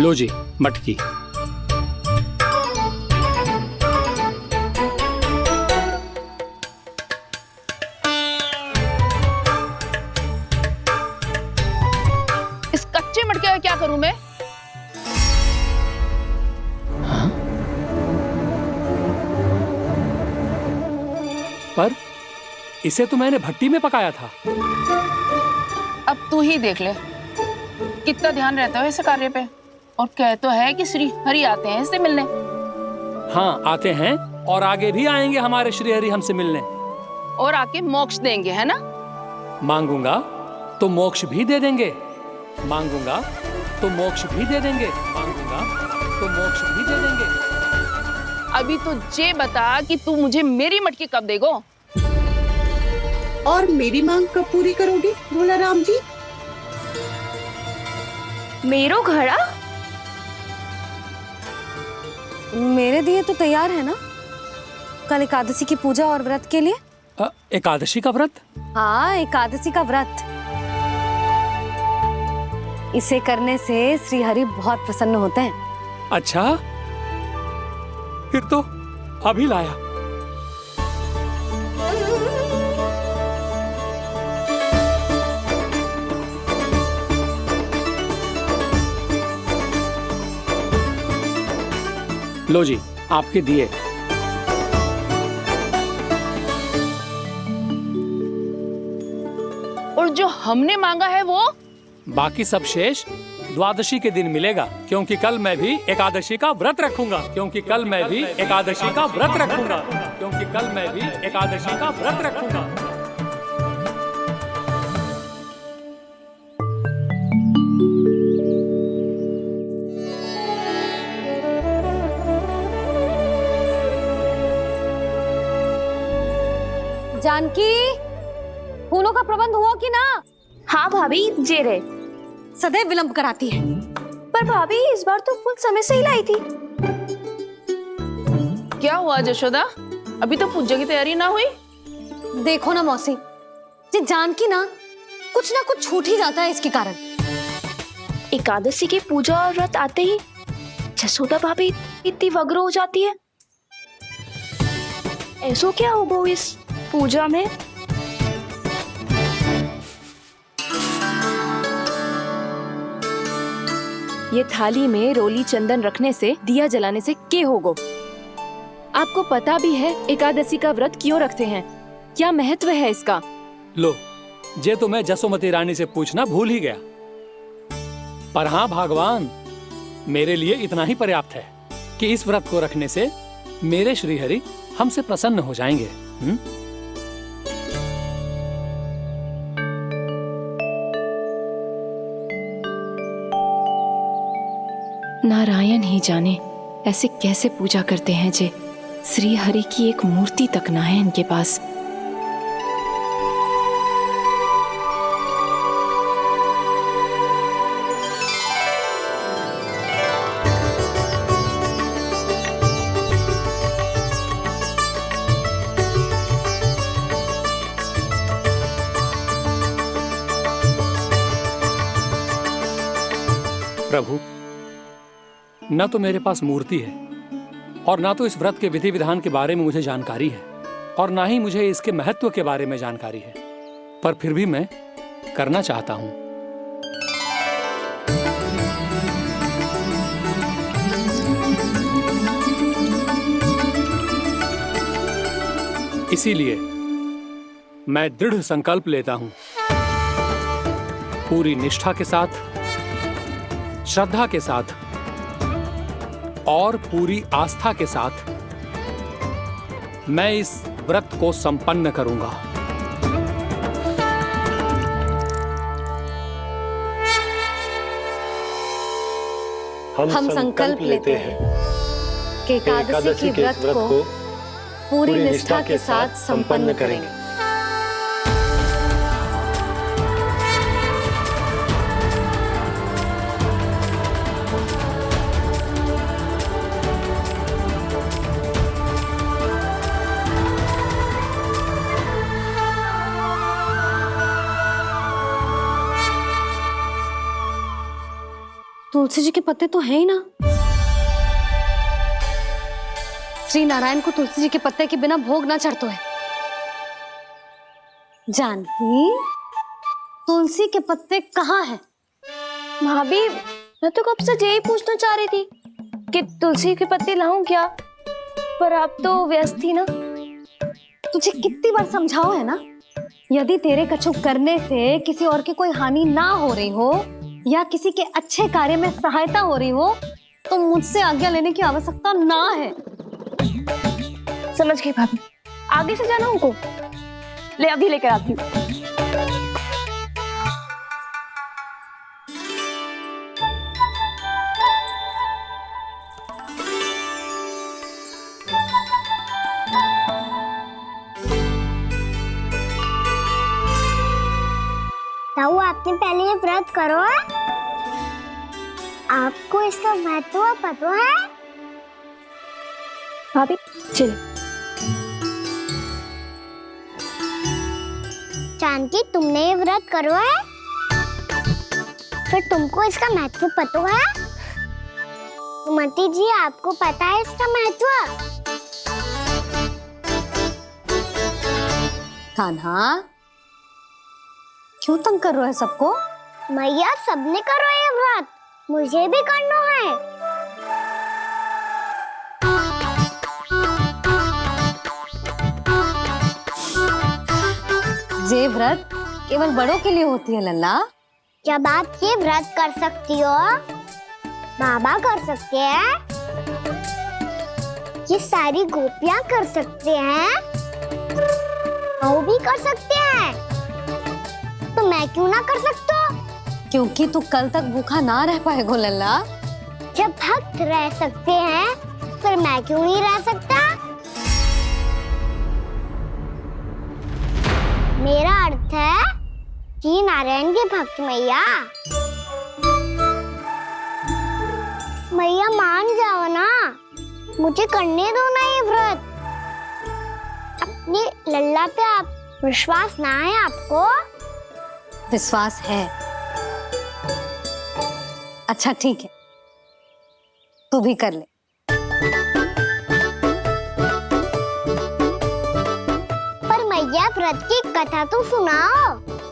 [SPEAKER 1] लो जी मटकी।
[SPEAKER 12] इस कच्चे मटके का क्या करूं मैं?
[SPEAKER 1] पर इसे तो मैंने भट्टी में पकाया था।
[SPEAKER 12] अब तू ही देख ले कितना ध्यान रहता है इस कार्य पे। और कह तो है कि श्री हरि आते हैं इससे मिलने।
[SPEAKER 1] हाँ आते हैं और आगे भी आएंगे हमारे श्री हरि हमसे मिलने।
[SPEAKER 12] और आके मोक्ष देंगे, है ना?
[SPEAKER 1] मांगूंगा तो मोक्ष भी दे देंगे, मांगूंगा तो मोक्ष भी दे देंगे, मांगूंगा तो मोक्ष भी दे देंगे।
[SPEAKER 12] अभी तो ये बता कि तू मुझे मेरी मटकी कब देगो?
[SPEAKER 11] और मेरी मांग कब पूरी करोगी भोला राम जी?
[SPEAKER 13] मेरो घड़ा
[SPEAKER 18] मेरे दिए तो तैयार है ना कल एकादशी की पूजा और व्रत के लिए।
[SPEAKER 1] एकादशी का व्रत?
[SPEAKER 18] हाँ, एकादशी का व्रत। इसे करने से श्री हरि बहुत प्रसन्न होते हैं।
[SPEAKER 1] अच्छा, फिर तो अभी लाया। लो जी आपके दिए।
[SPEAKER 12] और जो हमने मांगा है वो?
[SPEAKER 1] बाकी सब शेष द्वादशी के दिन मिलेगा, क्योंकि कल मैं भी एकादशी का व्रत रखूंगा, क्योंकि कल मैं भी एकादशी का व्रत रखूंगा, क्योंकि कल मैं भी एकादशी का व्रत रखूंगा।
[SPEAKER 18] जानकी, फूलों का प्रबंध हुआ कि ना?
[SPEAKER 13] हाँ भाभी, जे रहे।
[SPEAKER 18] सदैव विलंब कराती है।
[SPEAKER 13] पर भाभी इस बार तो फूल समय से ही लाई थी।
[SPEAKER 12] क्या हुआ जशोदा? अभी तो पूजा की तैयारी ना हुई?
[SPEAKER 18] देखो ना मौसी, जी जानकी ना कुछ छूट ही जाता है इसके कारण।
[SPEAKER 13] एकादशी की पूजा और व्रत आते ही
[SPEAKER 19] जसोदा भाभी इतनी वग्र हो जाती है? ऐसो क्या होगा इस पूजा में? ये थाली में रोली चंदन रखने से, दिया जलाने से के होगो? आपको पता भी है एकादशी का व्रत क्यों रखते हैं? क्या महत्व है इसका?
[SPEAKER 1] लो, जे तो मैं जसोमती रानी से पूछना भूल ही गया। पर हाँ भगवान, मेरे लिए इतना ही पर्याप्त है कि इस व्रत को रखने से मेरे श्रीहरि हमसे प्रसन्न हो जाएंगे।
[SPEAKER 17] नारायण ही जाने ऐसे कैसे पूजा करते हैं जे श्री हरि की एक मूर्ति तक ना है इनके पास।
[SPEAKER 1] प्रभु, न तो मेरे पास मूर्ति है और ना तो इस व्रत के विधि विधान के बारे में मुझे जानकारी है और ना ही मुझे इसके महत्व के बारे में जानकारी है, पर फिर भी मैं करना चाहता हूं। इसीलिए मैं दृढ़ संकल्प लेता हूं, पूरी निष्ठा के साथ, श्रद्धा के साथ और पूरी आस्था के साथ मैं इस व्रत को संपन्न करूंगा।
[SPEAKER 14] हम संकल्प लेते हैं
[SPEAKER 18] कि एकादशी के व्रत को पूरी निष्ठा के साथ संपन्न करेंगे। तुलसी जी के पत्ते तो हैं ही ना। श्री नारायण को तुलसी जी के पत्ते के बिना भोग ना चढ़तो है। जानकी, तुलसी के पत्ते कहाँ हैं?
[SPEAKER 19] भाभी, मैं तो कब से यही पूछना चाह रही थी कि तुलसी के पत्ते लाऊं क्या, पर आप तो व्यस्त थी ना।
[SPEAKER 18] तुझे कितनी बार समझाओ है ना, यदि तेरे कछु करने से किसी और की कोई हानि ना हो रही हो या किसी के अच्छे कार्य में सहायता हो रही हो तो मुझसे आज्ञा लेने की आवश्यकता ना है।
[SPEAKER 19] समझ गई भाभी, आगे से जाना उनको। ले अभी लेकर आती हूँ।
[SPEAKER 4] ताऊ, आपने पहले ये व्रत करो है? आपको इसका महत्व पता है?
[SPEAKER 19] भाभी चल।
[SPEAKER 4] जानकी, तुमने ये व्रत करो है? फिर तुमको इसका महत्व पता है? सुमति जी, आपको पता है इसका महत्व?
[SPEAKER 18] कान्हा, क्यों तंग कर रहे हो सबको?
[SPEAKER 4] मैया, सबने करो ये व्रत, मुझे भी करना है।
[SPEAKER 18] ये व्रत केवल बड़ों के लिए होती है लल्ला।
[SPEAKER 4] जब आप ये व्रत कर सकती हो, बाबा कर सकते हैं, ये सारी गोपियां कर सकते हैं, वो भी कर सकते हैं, तो मैं क्यों ना कर सकता?
[SPEAKER 18] क्योंकि तू कल तक भूखा ना रह पाएगो लल्ला।
[SPEAKER 4] जब भक्त रह सकते हैं, फिर मैं क्यों नहीं रह सकता? मेरा अर्थ है कि नारायण के भक्त मैया, मैया मान जाओ ना, मुझे करने दो ना ये व्रत। अपनी लल्ला पे आप विश्वास ना है आपको?
[SPEAKER 18] विश्वास है। अच्छा ठीक है, तू भी कर ले।
[SPEAKER 4] पर मैया व्रत की कथा तो सुनाओ,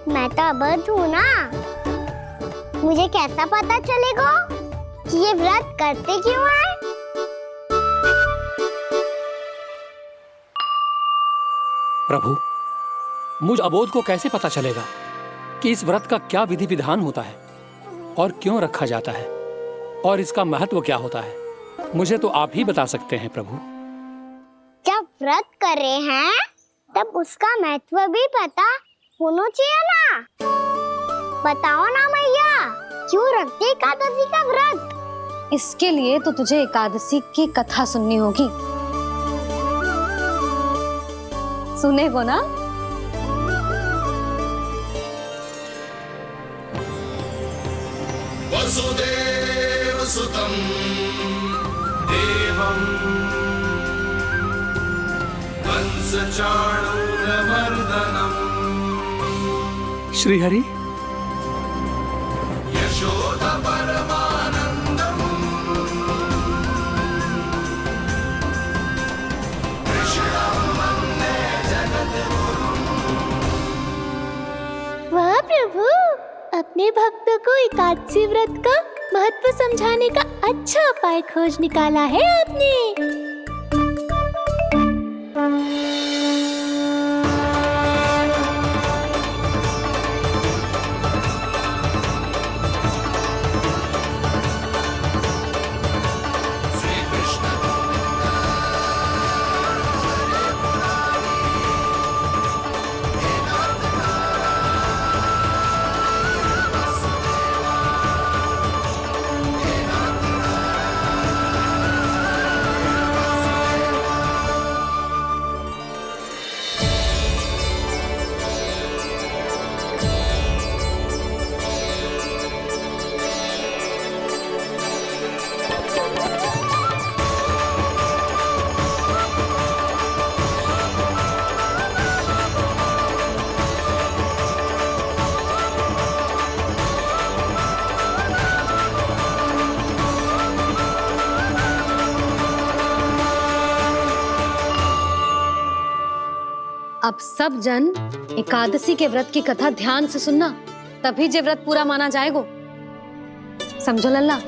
[SPEAKER 4] मैं तो अबध हूँ ना, मुझे कैसा पता चलेगा कि ये व्रत करते क्यों हैं?
[SPEAKER 1] प्रभु, मुझ अबोध को कैसे पता चलेगा कि इस व्रत का क्या विधि विधान होता है और क्यों रखा जाता है और इसका महत्व क्या होता है? मुझे तो आप ही बता सकते हैं प्रभु।
[SPEAKER 4] जब व्रत कर रहे हैं तब उसका महत्व भी पता होना चाहिए ना। बताओ ना मैया, क्यों रखते एकादशी का व्रत?
[SPEAKER 18] इसके लिए तो तुझे एकादशी की कथा सुननी होगी। सुनेगो ना?
[SPEAKER 16] वसुदेव सुतं देवं कंसचाणूरमर्दनम्
[SPEAKER 1] श्रीहरि,
[SPEAKER 16] यशोदा परमानंदम् कृष्णं वन्दे जगद्गुरुम्।
[SPEAKER 4] वाह प्रभु, अपने भक्तों को एकादशी व्रत का महत्व समझाने का अच्छा उपाय खोज निकाला है आपने।
[SPEAKER 18] अब सब जन एकादशी के व्रत की कथा ध्यान से सुनना, तभी जे व्रत पूरा माना जाएगा। समझो लल्ला?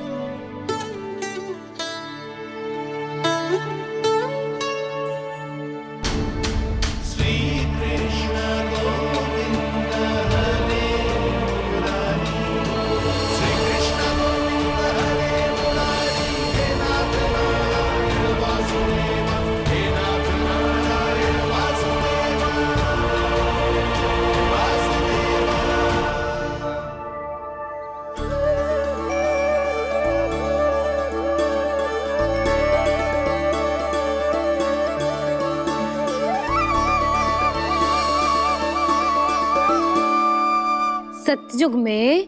[SPEAKER 18] सतयुग में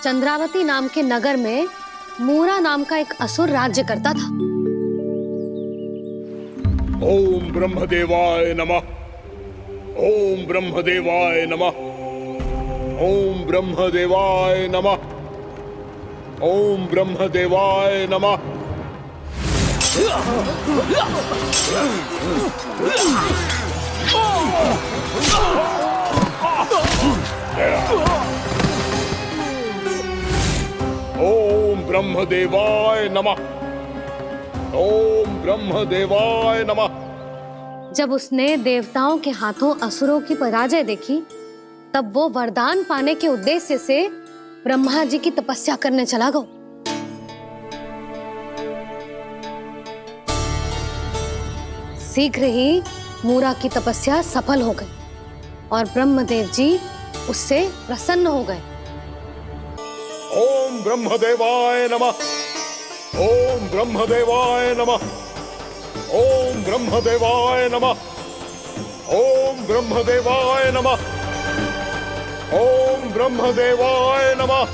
[SPEAKER 18] चंद्रावती नाम के नगर में मूरा नाम का एक असुर राज्य करता था।
[SPEAKER 3] ओम ब्रह्मदेवाय नमः। ओम ब्रह्मदेवाय नमः। ओम ब्रह्मदेवाय नमः। ओम ब्रह्मदेवाय नमः। ओम ब्रह्मदेवाय नमः। ओम ब्रह्मदेवाय नमः।
[SPEAKER 18] जब उसने देवताओं के हाथों असुरों की पराजय देखी, तब वो वरदान पाने के उद्देश्य से ब्रह्मा जी की तपस्या करने चला गया। शीघ्र ही मूरा की तपस्या सफल हो गई और ब्रह्मदेव जी उससे प्रसन्न हो गए।
[SPEAKER 3] ओम ब्रह्मदेवाय नमः। ओम ब्रह्मदेवाय नमः। ओम ब्रह्मदेवाय नमः। ओम ब्रह्मदेवाय नमः। ओम ब्रह्मदेवाय नमः।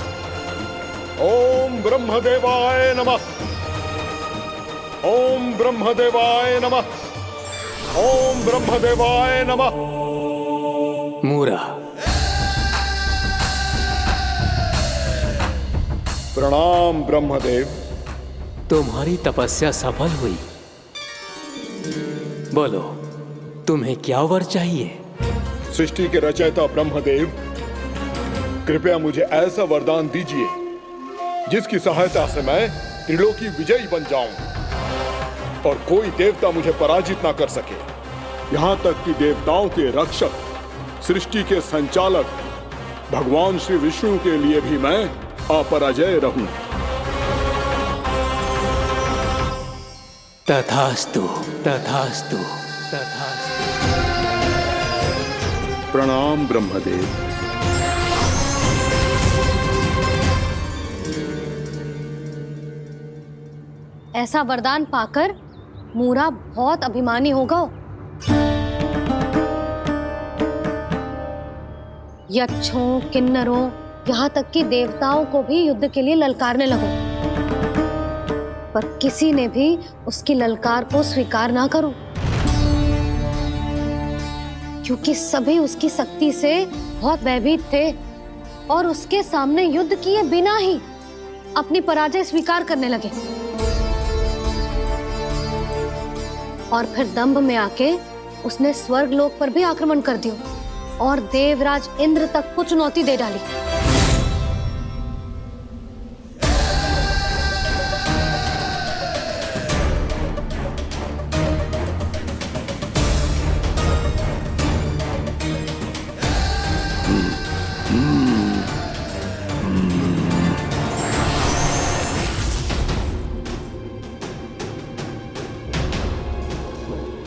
[SPEAKER 3] ओम ब्रह्मदेवाय नमः। ओम ब्रह्मदेवाय नमः। ओम ब्रह्मदेवाय नमः।
[SPEAKER 1] मूरा,
[SPEAKER 3] प्रणाम ब्रह्मदेव।
[SPEAKER 20] तुम्हारी तपस्या सफल हुई। बोलो, तुम्हें क्या वर चाहिए?
[SPEAKER 3] सृष्टि के रचयिता ब्रह्मदेव, कृपया मुझे ऐसा वरदान दीजिए जिसकी सहायता से मैं त्रिलोकी विजयी बन जाऊं और कोई देवता मुझे पराजित ना कर सके। यहां तक कि देवताओं के रक्षक, सृष्टि के संचालक भगवान श्री विष्णु के लिए भी मैं अपराजय रहूं।
[SPEAKER 20] तथास्तु, तथास्तु, तथास्तु।
[SPEAKER 3] प्रणाम ब्रह्मदेव।
[SPEAKER 18] ऐसा वरदान पाकर मूरा बहुत अभिमानी होगा। यक्षों, किन्नरों, यहाँ तक कि देवताओं को भी युद्ध के लिए ललकारने लगो, पर किसी ने भी उसकी ललकार को स्वीकार ना करो, क्योंकि सभी उसकी शक्ति से बहुत भयभीत थे और उसके सामने युद्ध किए बिना ही अपनी पराजय स्वीकार करने लगे। और फिर दंभ में आके उसने स्वर्ग लोक पर भी आक्रमण कर दिया और देवराज इंद्र तक को चुनौती दे डाली।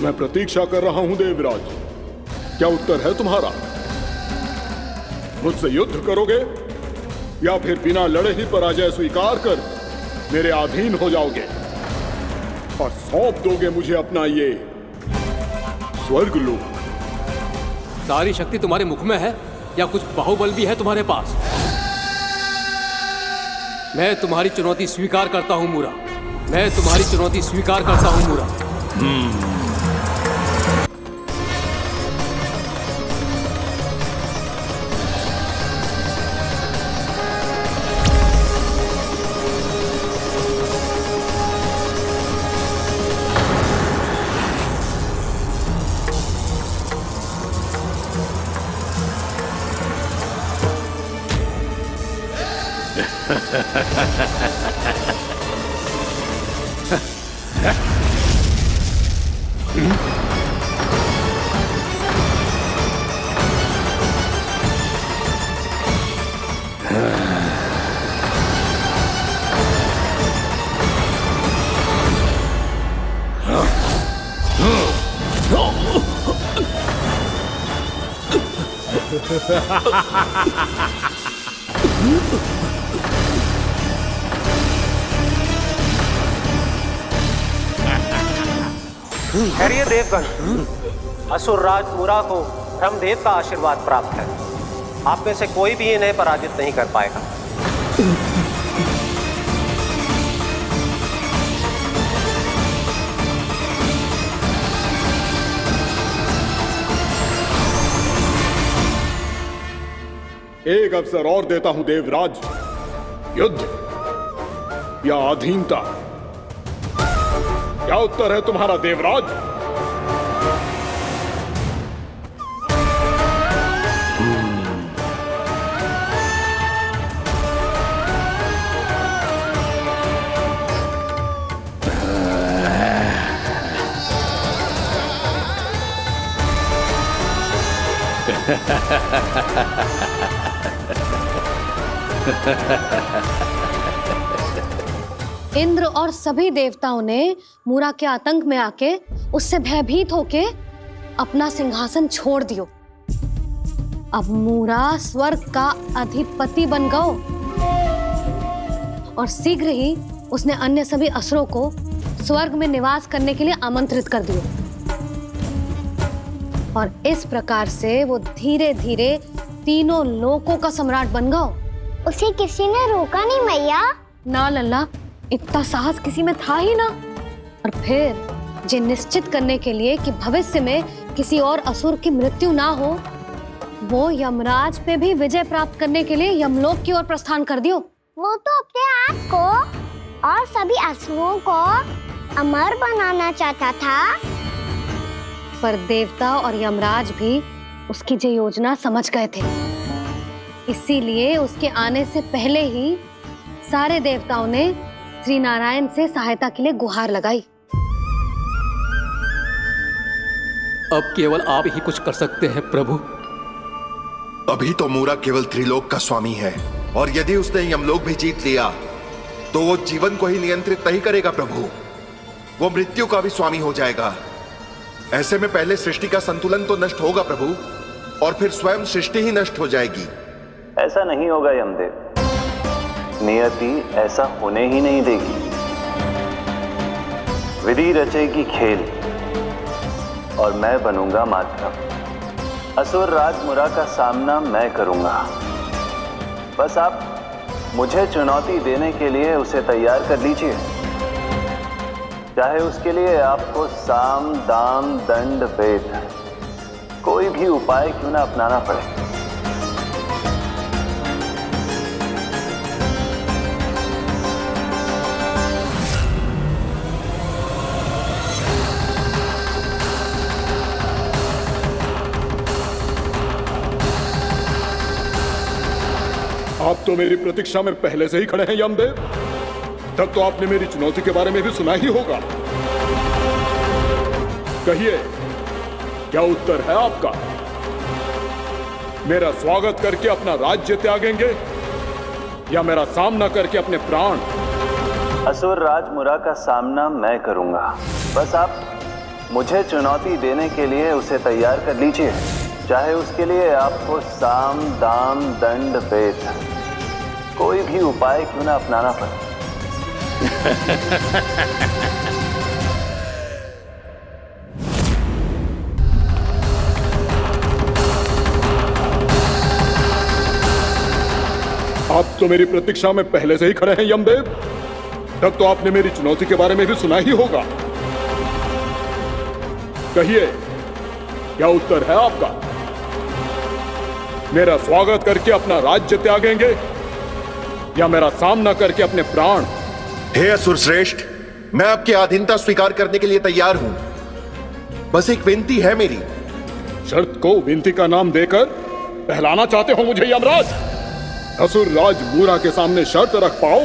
[SPEAKER 3] मैं प्रतीक्षा कर रहा हूं देवराज, क्या उत्तर है तुम्हारा? मुझसे युद्ध करोगे या फिर बिना लड़े ही पराजय स्वीकार कर मेरे अधीन हो जाओगे और सौंप दोगे मुझे अपना ये स्वर्ग लोक?
[SPEAKER 20] सारी शक्ति तुम्हारे मुख में है या कुछ बाहुबल भी है तुम्हारे पास? मैं तुम्हारी चुनौती स्वीकार करता हूं मूरा, मैं तुम्हारी चुनौती स्वीकार करता हूं मूरा।
[SPEAKER 21] खैरिए देवगण, असुर राज मूरा को ब्रह्मदेव का आशीर्वाद प्राप्त है। आप में से कोई भी इन्हें पराजित नहीं कर पाएगा।
[SPEAKER 3] एक अवसर और देता हूं देवराज, युद्ध या अधीनता, क्या उत्तर है तुम्हारा देवराज?
[SPEAKER 18] इंद्र और सभी देवताओं ने मूरा के आतंक में आके उससे भयभीत होके अपना सिंहासन छोड़ दियो। अब मूरा स्वर्ग का अधिपति बन गयो और शीघ्र ही उसने अन्य सभी असुरों को स्वर्ग में निवास करने के लिए आमंत्रित कर दियो। और इस प्रकार से वो धीरे धीरे तीनों लोकों का सम्राट बन गयो।
[SPEAKER 4] उसे किसी ने रोका नहीं मैया?
[SPEAKER 18] ना लल्ला, इतना साहस किसी में था ही ना। और फिर ये निश्चित करने के लिए कि भविष्य में किसी और असुर की मृत्यु ना हो, वो यमराज पे भी विजय प्राप्त करने के लिए यमलोक की ओर प्रस्थान कर दियो।
[SPEAKER 4] वो तो अपने आप को और सभी असुरों को अमर बनाना चाहता था।
[SPEAKER 18] पर देवता और यमराज भी उसकी ये योजना समझ गए थे। इसीलिए उसके आने से पहले ही सारे देवताओं ने श्री नारायण से सहायता के लिए गुहार लगाई।
[SPEAKER 20] अब केवल आप ही कुछ कर सकते हैं प्रभु।
[SPEAKER 15] अभी तो मूरा केवल त्रिलोक का स्वामी है, और यदि उसने यमलोक भी जीत लिया तो वो जीवन को ही नियंत्रित नहीं करेगा प्रभु, वो मृत्यु का भी स्वामी हो जाएगा। ऐसे में पहले सृष्टि का संतुलन तो नष्ट होगा प्रभु, और फिर स्वयं सृष्टि ही नष्ट हो जाएगी।
[SPEAKER 5] ऐसा नहीं होगा यमदेव, नियति ऐसा होने ही नहीं देगी। विधि रचेगी खेल और मैं बनूंगा माध्यम। असुर राज मुरा का सामना मैं करूंगा। बस आप मुझे चुनौती देने के लिए उसे तैयार कर लीजिए, चाहे उसके लिए आपको साम दाम दंड भेद कोई भी उपाय क्यों ना अपनाना पड़े।
[SPEAKER 3] आप तो मेरी प्रतीक्षा में पहले से ही खड़े हैं यमदेव। तब तो आपने मेरी चुनौती के बारे में भी सुना ही होगा। कहिए, क्या उत्तर है आपका? मेरा स्वागत करके अपना राज्य त्यागेंगे या मेरा सामना करके अपने प्राण?
[SPEAKER 5] असुर राज मुरा का सामना मैं करूंगा। बस आप मुझे चुनौती देने के लिए उसे तैयार कर लीजिए, चाहे उसके लिए आपको साम दाम दंड भेद कोई भी उपाय क्यों ना अपनाना पड़े।
[SPEAKER 3] आप तो मेरी प्रतीक्षा में पहले से ही खड़े हैं यमदेव। तब तो आपने मेरी चुनौती के बारे में भी सुना ही होगा। कहिए, क्या उत्तर है आपका? मेरा स्वागत करके अपना राज्य त्यागेंगे या मेरा सामना करके अपने प्राण?
[SPEAKER 15] हे असुर श्रेष्ठ, मैं आपकी अधीनता स्वीकार करने के लिए तैयार हूं। बस एक विनती है मेरी।
[SPEAKER 3] शर्त को विनती का नाम देकर बहलाना चाहते हो मुझे यमराज? असुर राज मूरा के सामने शर्त रख पाओ,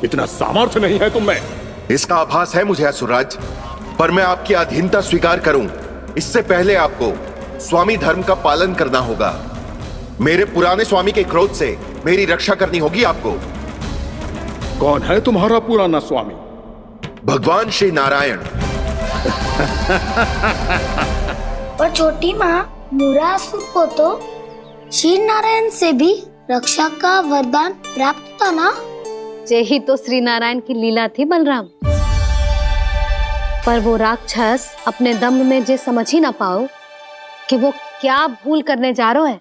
[SPEAKER 3] इतना सामर्थ्य नहीं है तुम में।
[SPEAKER 15] इसका आभास है मुझे असुरराज, पर मैं आपकी अधीनता स्वीकार करूं इससे पहले आपको स्वामी धर्म का पालन करना होगा। मेरे पुराने स्वामी के क्रोध से मेरी रक्षा करनी होगी आपको।
[SPEAKER 3] कौन है तुम्हारा पुराना स्वामी?
[SPEAKER 15] भगवान श्री नारायण।
[SPEAKER 4] और छोटी माँ, मूरासुर को तो श्री नारायण से भी रक्षा का वरदान प्राप्त था ना?
[SPEAKER 18] यही तो श्री नारायण की लीला थी बलराम। पर वो राक्षस अपने दम में जे समझ ही ना पाओ कि वो क्या भूल करने जा रहा है,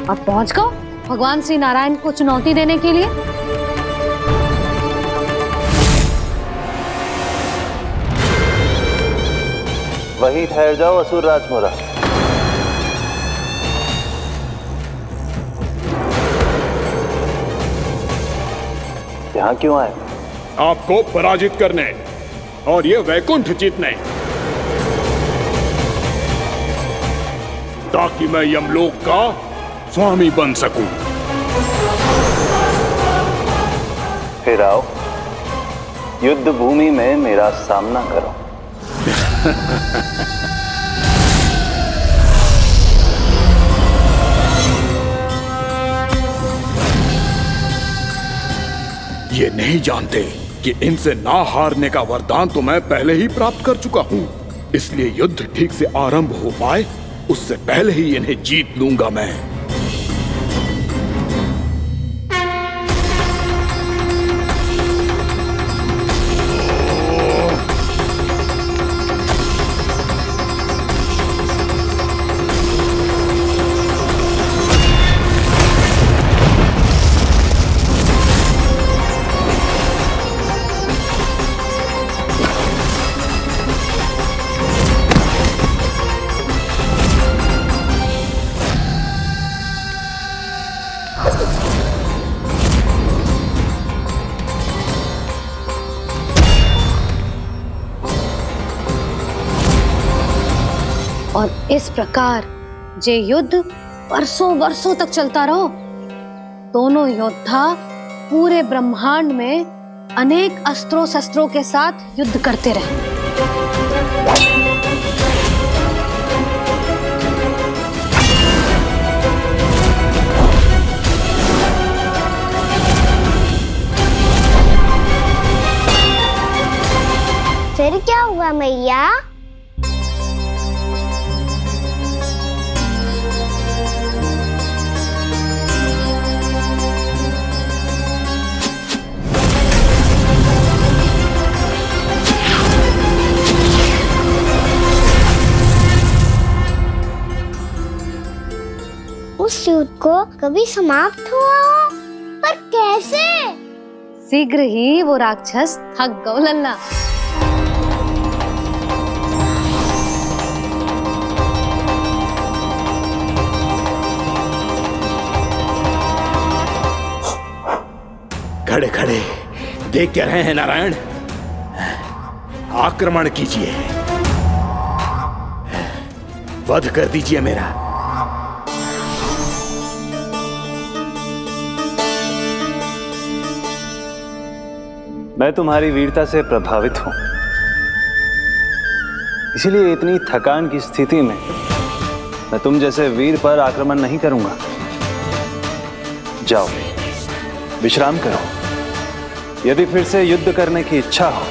[SPEAKER 18] और पहुंच गो भगवान श्री नारायण को चुनौती देने के लिए।
[SPEAKER 5] वही ठहर जाओ असुर राज मुरा। यहाँ क्यों आए?
[SPEAKER 3] आपको पराजित करने और ये वैकुंठ जीतने, ताकि मैं यमलोक का स्वामी बन सकूं।
[SPEAKER 5] फिर आओ, युद्ध भूमि में मेरा सामना करो।
[SPEAKER 3] ये नहीं जानते कि इनसे ना हारने का वरदान तो मैं पहले ही प्राप्त कर चुका हूं। इसलिए युद्ध ठीक से आरंभ हो पाए उससे पहले ही इन्हें जीत लूंगा मैं।
[SPEAKER 18] और इस प्रकार ये युद्ध वर्षों वर्षों तक चलता रहो। दोनों योद्धा पूरे ब्रह्मांड में अनेक अस्त्रों शस्त्रों के साथ युद्ध करते रहे।
[SPEAKER 4] फिर क्या हुआ मैया? उस युद्ध को कभी समाप्त हुआ हो, पर कैसे?
[SPEAKER 18] शीघ्र ही वो राक्षस थक गौ लल्ला।
[SPEAKER 3] खड़े खड़े देख क्या रहे हैं नारायण? आक्रमण कीजिए, वध कर दीजिए मेरा।
[SPEAKER 5] मैं तुम्हारी वीरता से प्रभावित हूं, इसीलिए इतनी थकान की स्थिति में मैं तुम जैसे वीर पर आक्रमण नहीं करूंगा। जाओ विश्राम करो। यदि फिर से युद्ध करने की इच्छा हो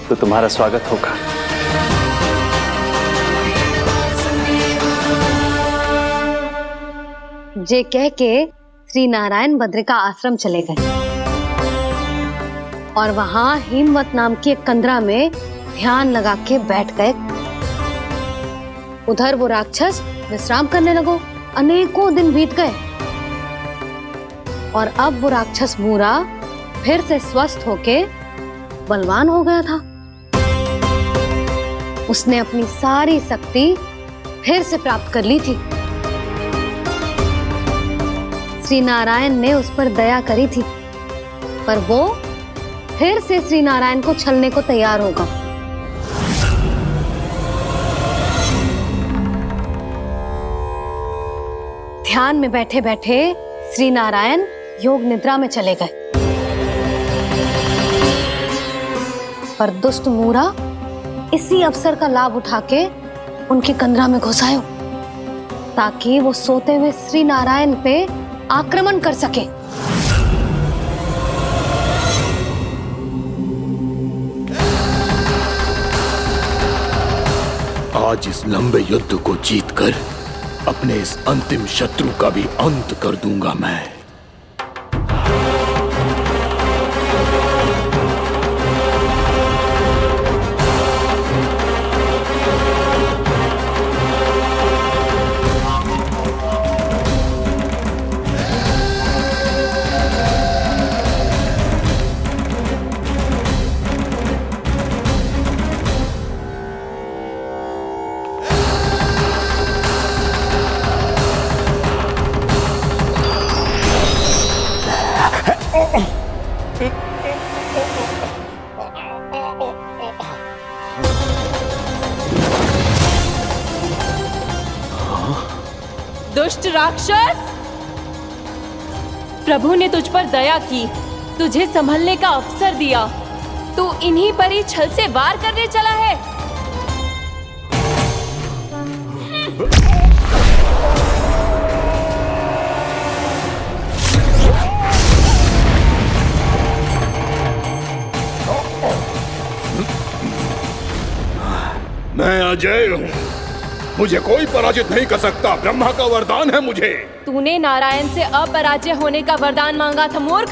[SPEAKER 5] तो तुम्हारा स्वागत होगा।
[SPEAKER 18] जे कह के श्री नारायण बद्रिका आश्रम चले गए और वहां हिमवत नाम की एक कंदरा में ध्यान लगा के बैठ गए। उधर वो राक्षस विश्राम करने लगो। अनेकों दिन बीत गए और अब वो राक्षस मूरा फिर से स्वस्थ होके बलवान हो गया था। उसने अपनी सारी शक्ति फिर से प्राप्त कर ली थी। श्री नारायण ने उस पर दया करी थी, पर वो फिर से श्री नारायण को छलने को तैयार होगा। ध्यान में बैठे बैठे श्री नारायण योग निद्रा में चले गए, पर दुष्ट मूरा इसी अवसर का लाभ उठा के उनकी कंदरा में घुस आयो ताकि वो सोते हुए श्री नारायण पे आक्रमण कर सके।
[SPEAKER 3] आज इस लंबे युद्ध को जीतकर अपने इस अंतिम शत्रु का भी अंत कर दूंगा मैं।
[SPEAKER 19] दुष्ट राक्षस, प्रभु ने तुझ पर दया की, तुझे संभलने का अवसर दिया। तू इन्हीं पर ही छल से वार करने चला है।
[SPEAKER 3] मैं अजय हूँ, मुझे कोई पराजित नहीं कर सकता। ब्रह्मा का वरदान है मुझे।
[SPEAKER 19] तूने नारायण से अपराजय होने का वरदान मांगा था मूर्ख,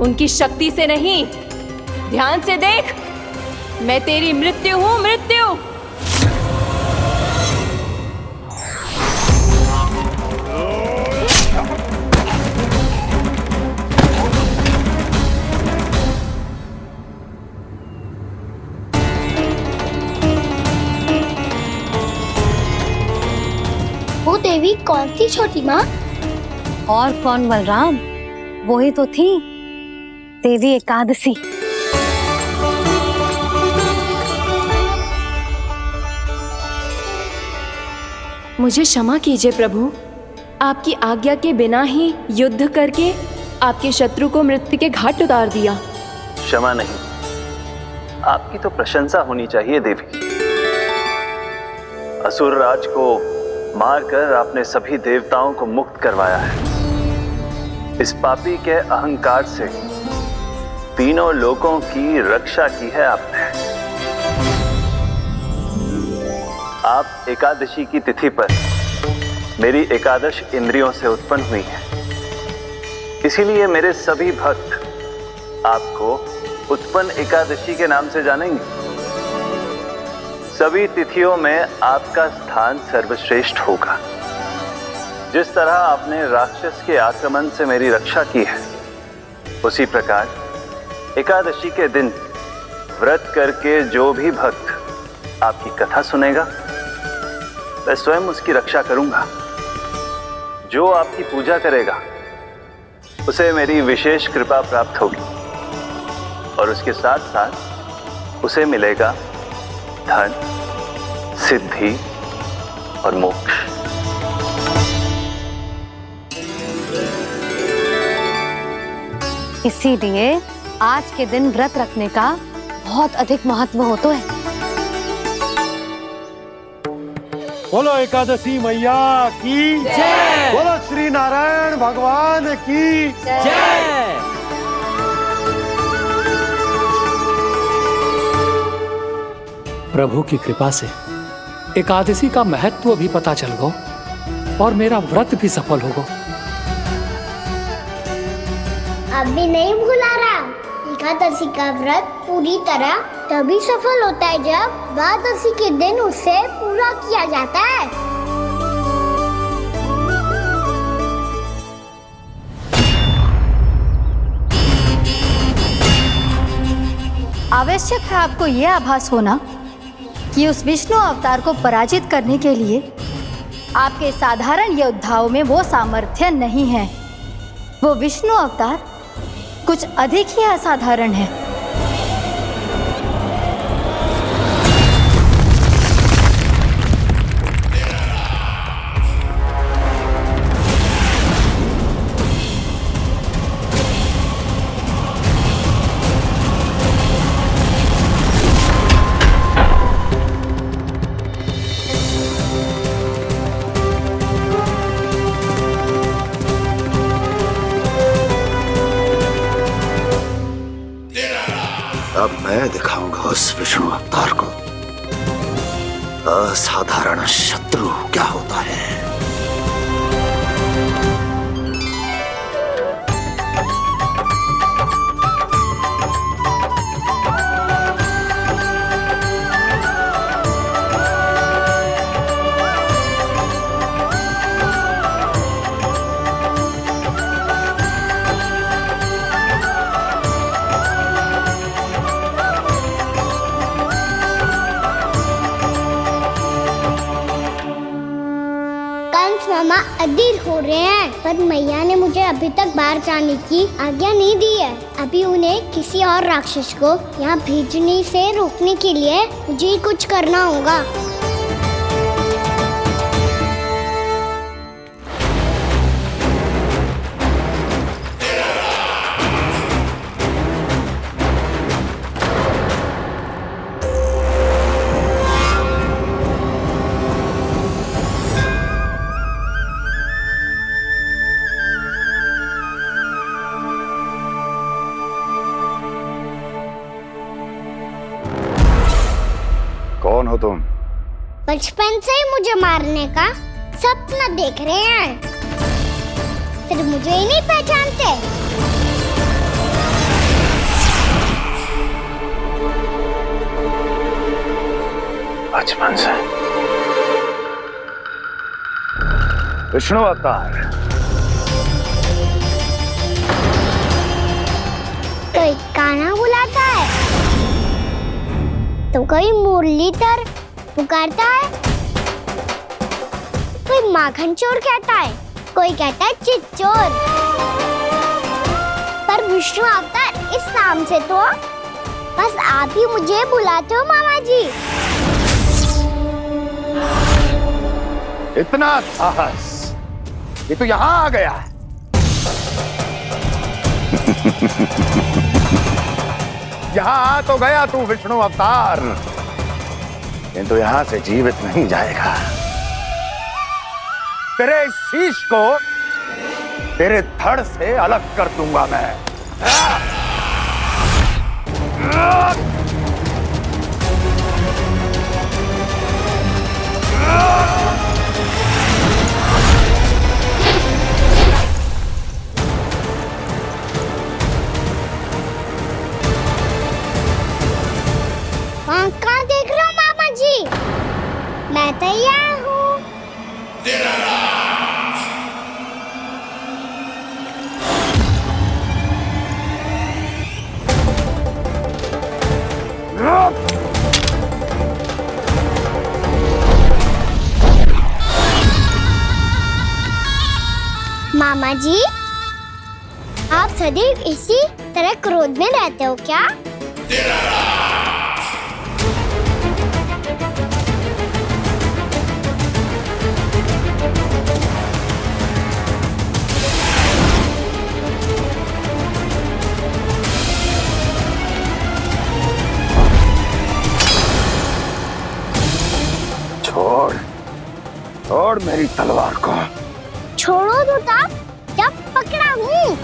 [SPEAKER 19] उनकी शक्ति से नहीं। ध्यान से देख, मैं तेरी मृत्यु हूँ, मृत्यु।
[SPEAKER 4] वो देवी कौन थी छोटी माँ?
[SPEAKER 18] और कौन बलराम, वो ही तो थी देवी एकादशी।
[SPEAKER 19] मुझे क्षमा कीजिए प्रभु, आपकी आज्ञा के बिना ही युद्ध करके आपके शत्रु को मृत्यु के घाट उतार दिया।
[SPEAKER 5] क्षमा नहीं, आपकी तो प्रशंसा होनी चाहिए देवी। असुर राज को मारकर आपने सभी देवताओं को मुक्त करवाया है। इस पापी के अहंकार से तीनों लोकों की रक्षा की है आपने। आप एकादशी की तिथि पर मेरी एकादश इंद्रियों से उत्पन्न हुई हैं। इसीलिए मेरे सभी भक्त आपको उत्पन्न एकादशी के नाम से जानेंगे। सभी तिथियों में आपका स्थान सर्वश्रेष्ठ होगा। जिस तरह आपने राक्षस के आक्रमण से मेरी रक्षा की है, उसी प्रकार एकादशी के दिन व्रत करके जो भी भक्त आपकी कथा सुनेगा, मैं स्वयं उसकी रक्षा करूंगा। जो आपकी पूजा करेगा उसे मेरी विशेष कृपा प्राप्त होगी और उसके साथ साथ उसे मिलेगा धन, सिद्धि और मोक्ष।
[SPEAKER 18] इसीलिए आज के दिन व्रत रखने का बहुत अधिक महत्व होता है।
[SPEAKER 14] बोलो एकादशी मैया की जय। बोलो श्री नारायण भगवान की जय।
[SPEAKER 1] प्रभु की कृपा से एकादशी का महत्व भी पता चल गो और मेरा व्रत भी सफल हो गो।
[SPEAKER 4] अभी नहीं भूला रहा, एकादशी का व्रत पूरी तरह तभी सफल होता है जब द्वादशी के दिन उसे पूरा किया जाता है।
[SPEAKER 13] आवश्यक है आपको यह आभास होना कि उस विष्णु अवतार को पराजित करने के लिए आपके साधारण योद्धाओं में वो सामर्थ्य नहीं है। वो विष्णु अवतार कुछ अधिक ही असाधारण है।
[SPEAKER 15] अब मैं दिखाऊंगा उस विष्णु अवतार को असाधारण शत्रु क्या होता है।
[SPEAKER 4] मामा अधीर हो रहे हैं, पर मैया ने मुझे अभी तक बाहर जाने की आज्ञा नहीं दी है। अभी उन्हें किसी और राक्षस को यहाँ भेजने से रोकने के लिए मुझे ही कुछ करना होगा।
[SPEAKER 15] कौन हो तुम?
[SPEAKER 4] बचपन से ही मुझे मारने का सपना देख रहे हैं, फिर मुझे ही नहीं पहचानते।
[SPEAKER 15] बचपन से विष्णु अवतार।
[SPEAKER 4] कोई कान्हा बुलाता है तो कोई मुरलीधर पुकारता है, कोई माखन चोर कहता है, कोई कहता है चिच्चोर। पर विष्णु अवतार इस नाम से तो बस आप ही मुझे बुलाते हो मामा जी।
[SPEAKER 3] इतना साहस कि तू यहां आ गया। यहां आ तो गया तू विष्णु अवतार, किंतु यहां से जीवित नहीं जाएगा। तेरे शीश को तेरे धड़ से अलग कर दूंगा मैं।
[SPEAKER 4] वहाँ कहाँ देख रहे हो मामा जी? मैं तैयार हूँ। मामा जी, आप सदैव इसी तरह क्रोध में रहते हो क्या?
[SPEAKER 3] छोड़, छोड़ मेरी तलवार को।
[SPEAKER 4] छोड़ो तो तब जब पकड़ा हूँ।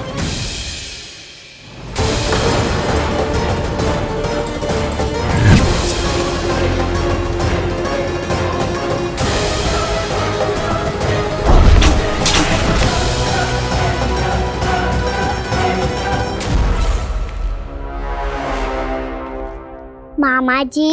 [SPEAKER 4] मामा जी,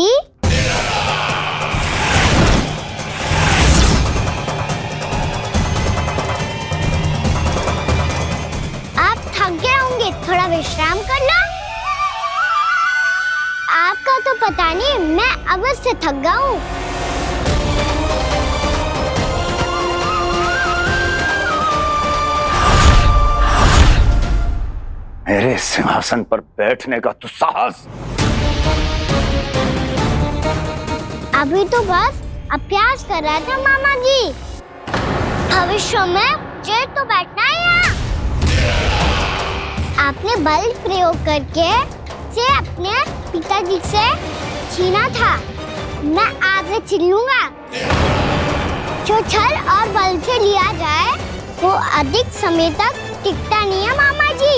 [SPEAKER 4] थोड़ा विश्राम कर लो। आपका तो पता नहीं, मैं अवश्य थक गया हूँ।
[SPEAKER 3] मेरे सिंहासन पर बैठने का तू साहस?
[SPEAKER 4] अभी तो बस अभ्यास कर रहा था मामा जी। भविष्य में मुझे तो बैठना है यहाँ। आपने बल प्रयोग करके से अपने पिताजी से छीना था। मैं आपसे छीन लूंगा। जो छल और बल से लिया जाए वो अधिक समय तक टिकता नहीं है मामा जी।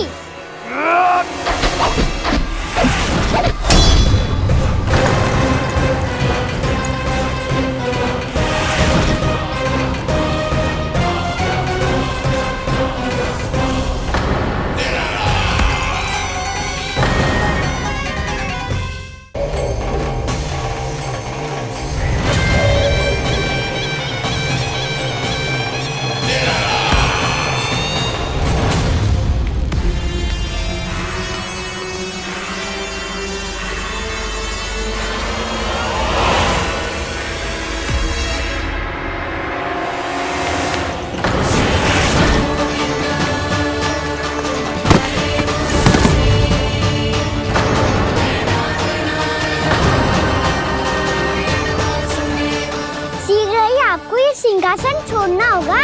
[SPEAKER 4] आपको ये सिंहासन छोड़ना होगा।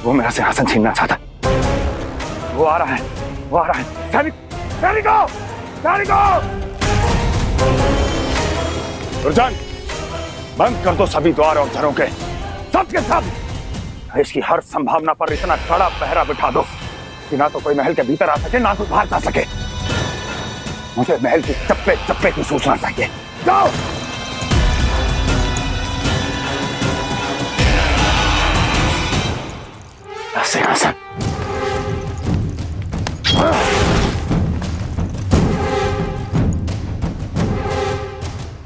[SPEAKER 3] वो मेरा सिंहासन छीनना चाहता। वो आ रहा है, वो आ रहा है। सैनिकों, दुर्जन, बंद कर दो सभी द्वार और झरों के, सब के सब। इसकी हर संभावना पर इतना कड़ा पहरा बिठा दो कि ना तो कोई महल के भीतर आ सके, ना तो बाहर जा सके। मुझे महल की चप्पे चप्पे की सूचना चाहिए। जाओ। सिंहासन।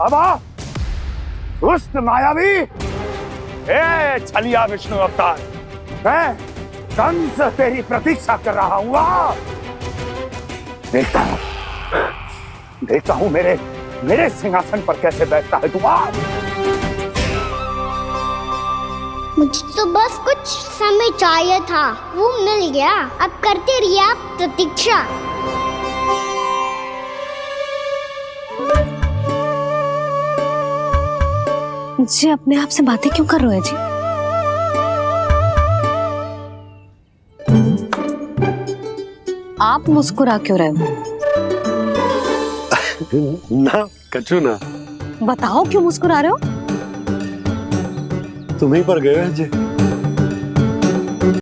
[SPEAKER 3] अब आ, दुष्ट मायावी, ए छलिया विष्णु अवतार, मैं कंस तेरी प्रतीक्षा कर रहा हूँ। देखता हूँ मेरे सिंहासन पर कैसे बैठता है तू।
[SPEAKER 4] मुझे तो बस कुछ समय चाहिए था, वो मिल गया। अब करते रहिए आप प्रतीक्षा।
[SPEAKER 18] जी अपने आप से बातें क्यों कर रहे हैं जी? आप मुस्कुरा क्यों रहे हो?
[SPEAKER 14] ना कछु ना।
[SPEAKER 18] बताओ क्यों मुस्कुरा रहे हो?
[SPEAKER 14] तुम्हीं पर गए जी।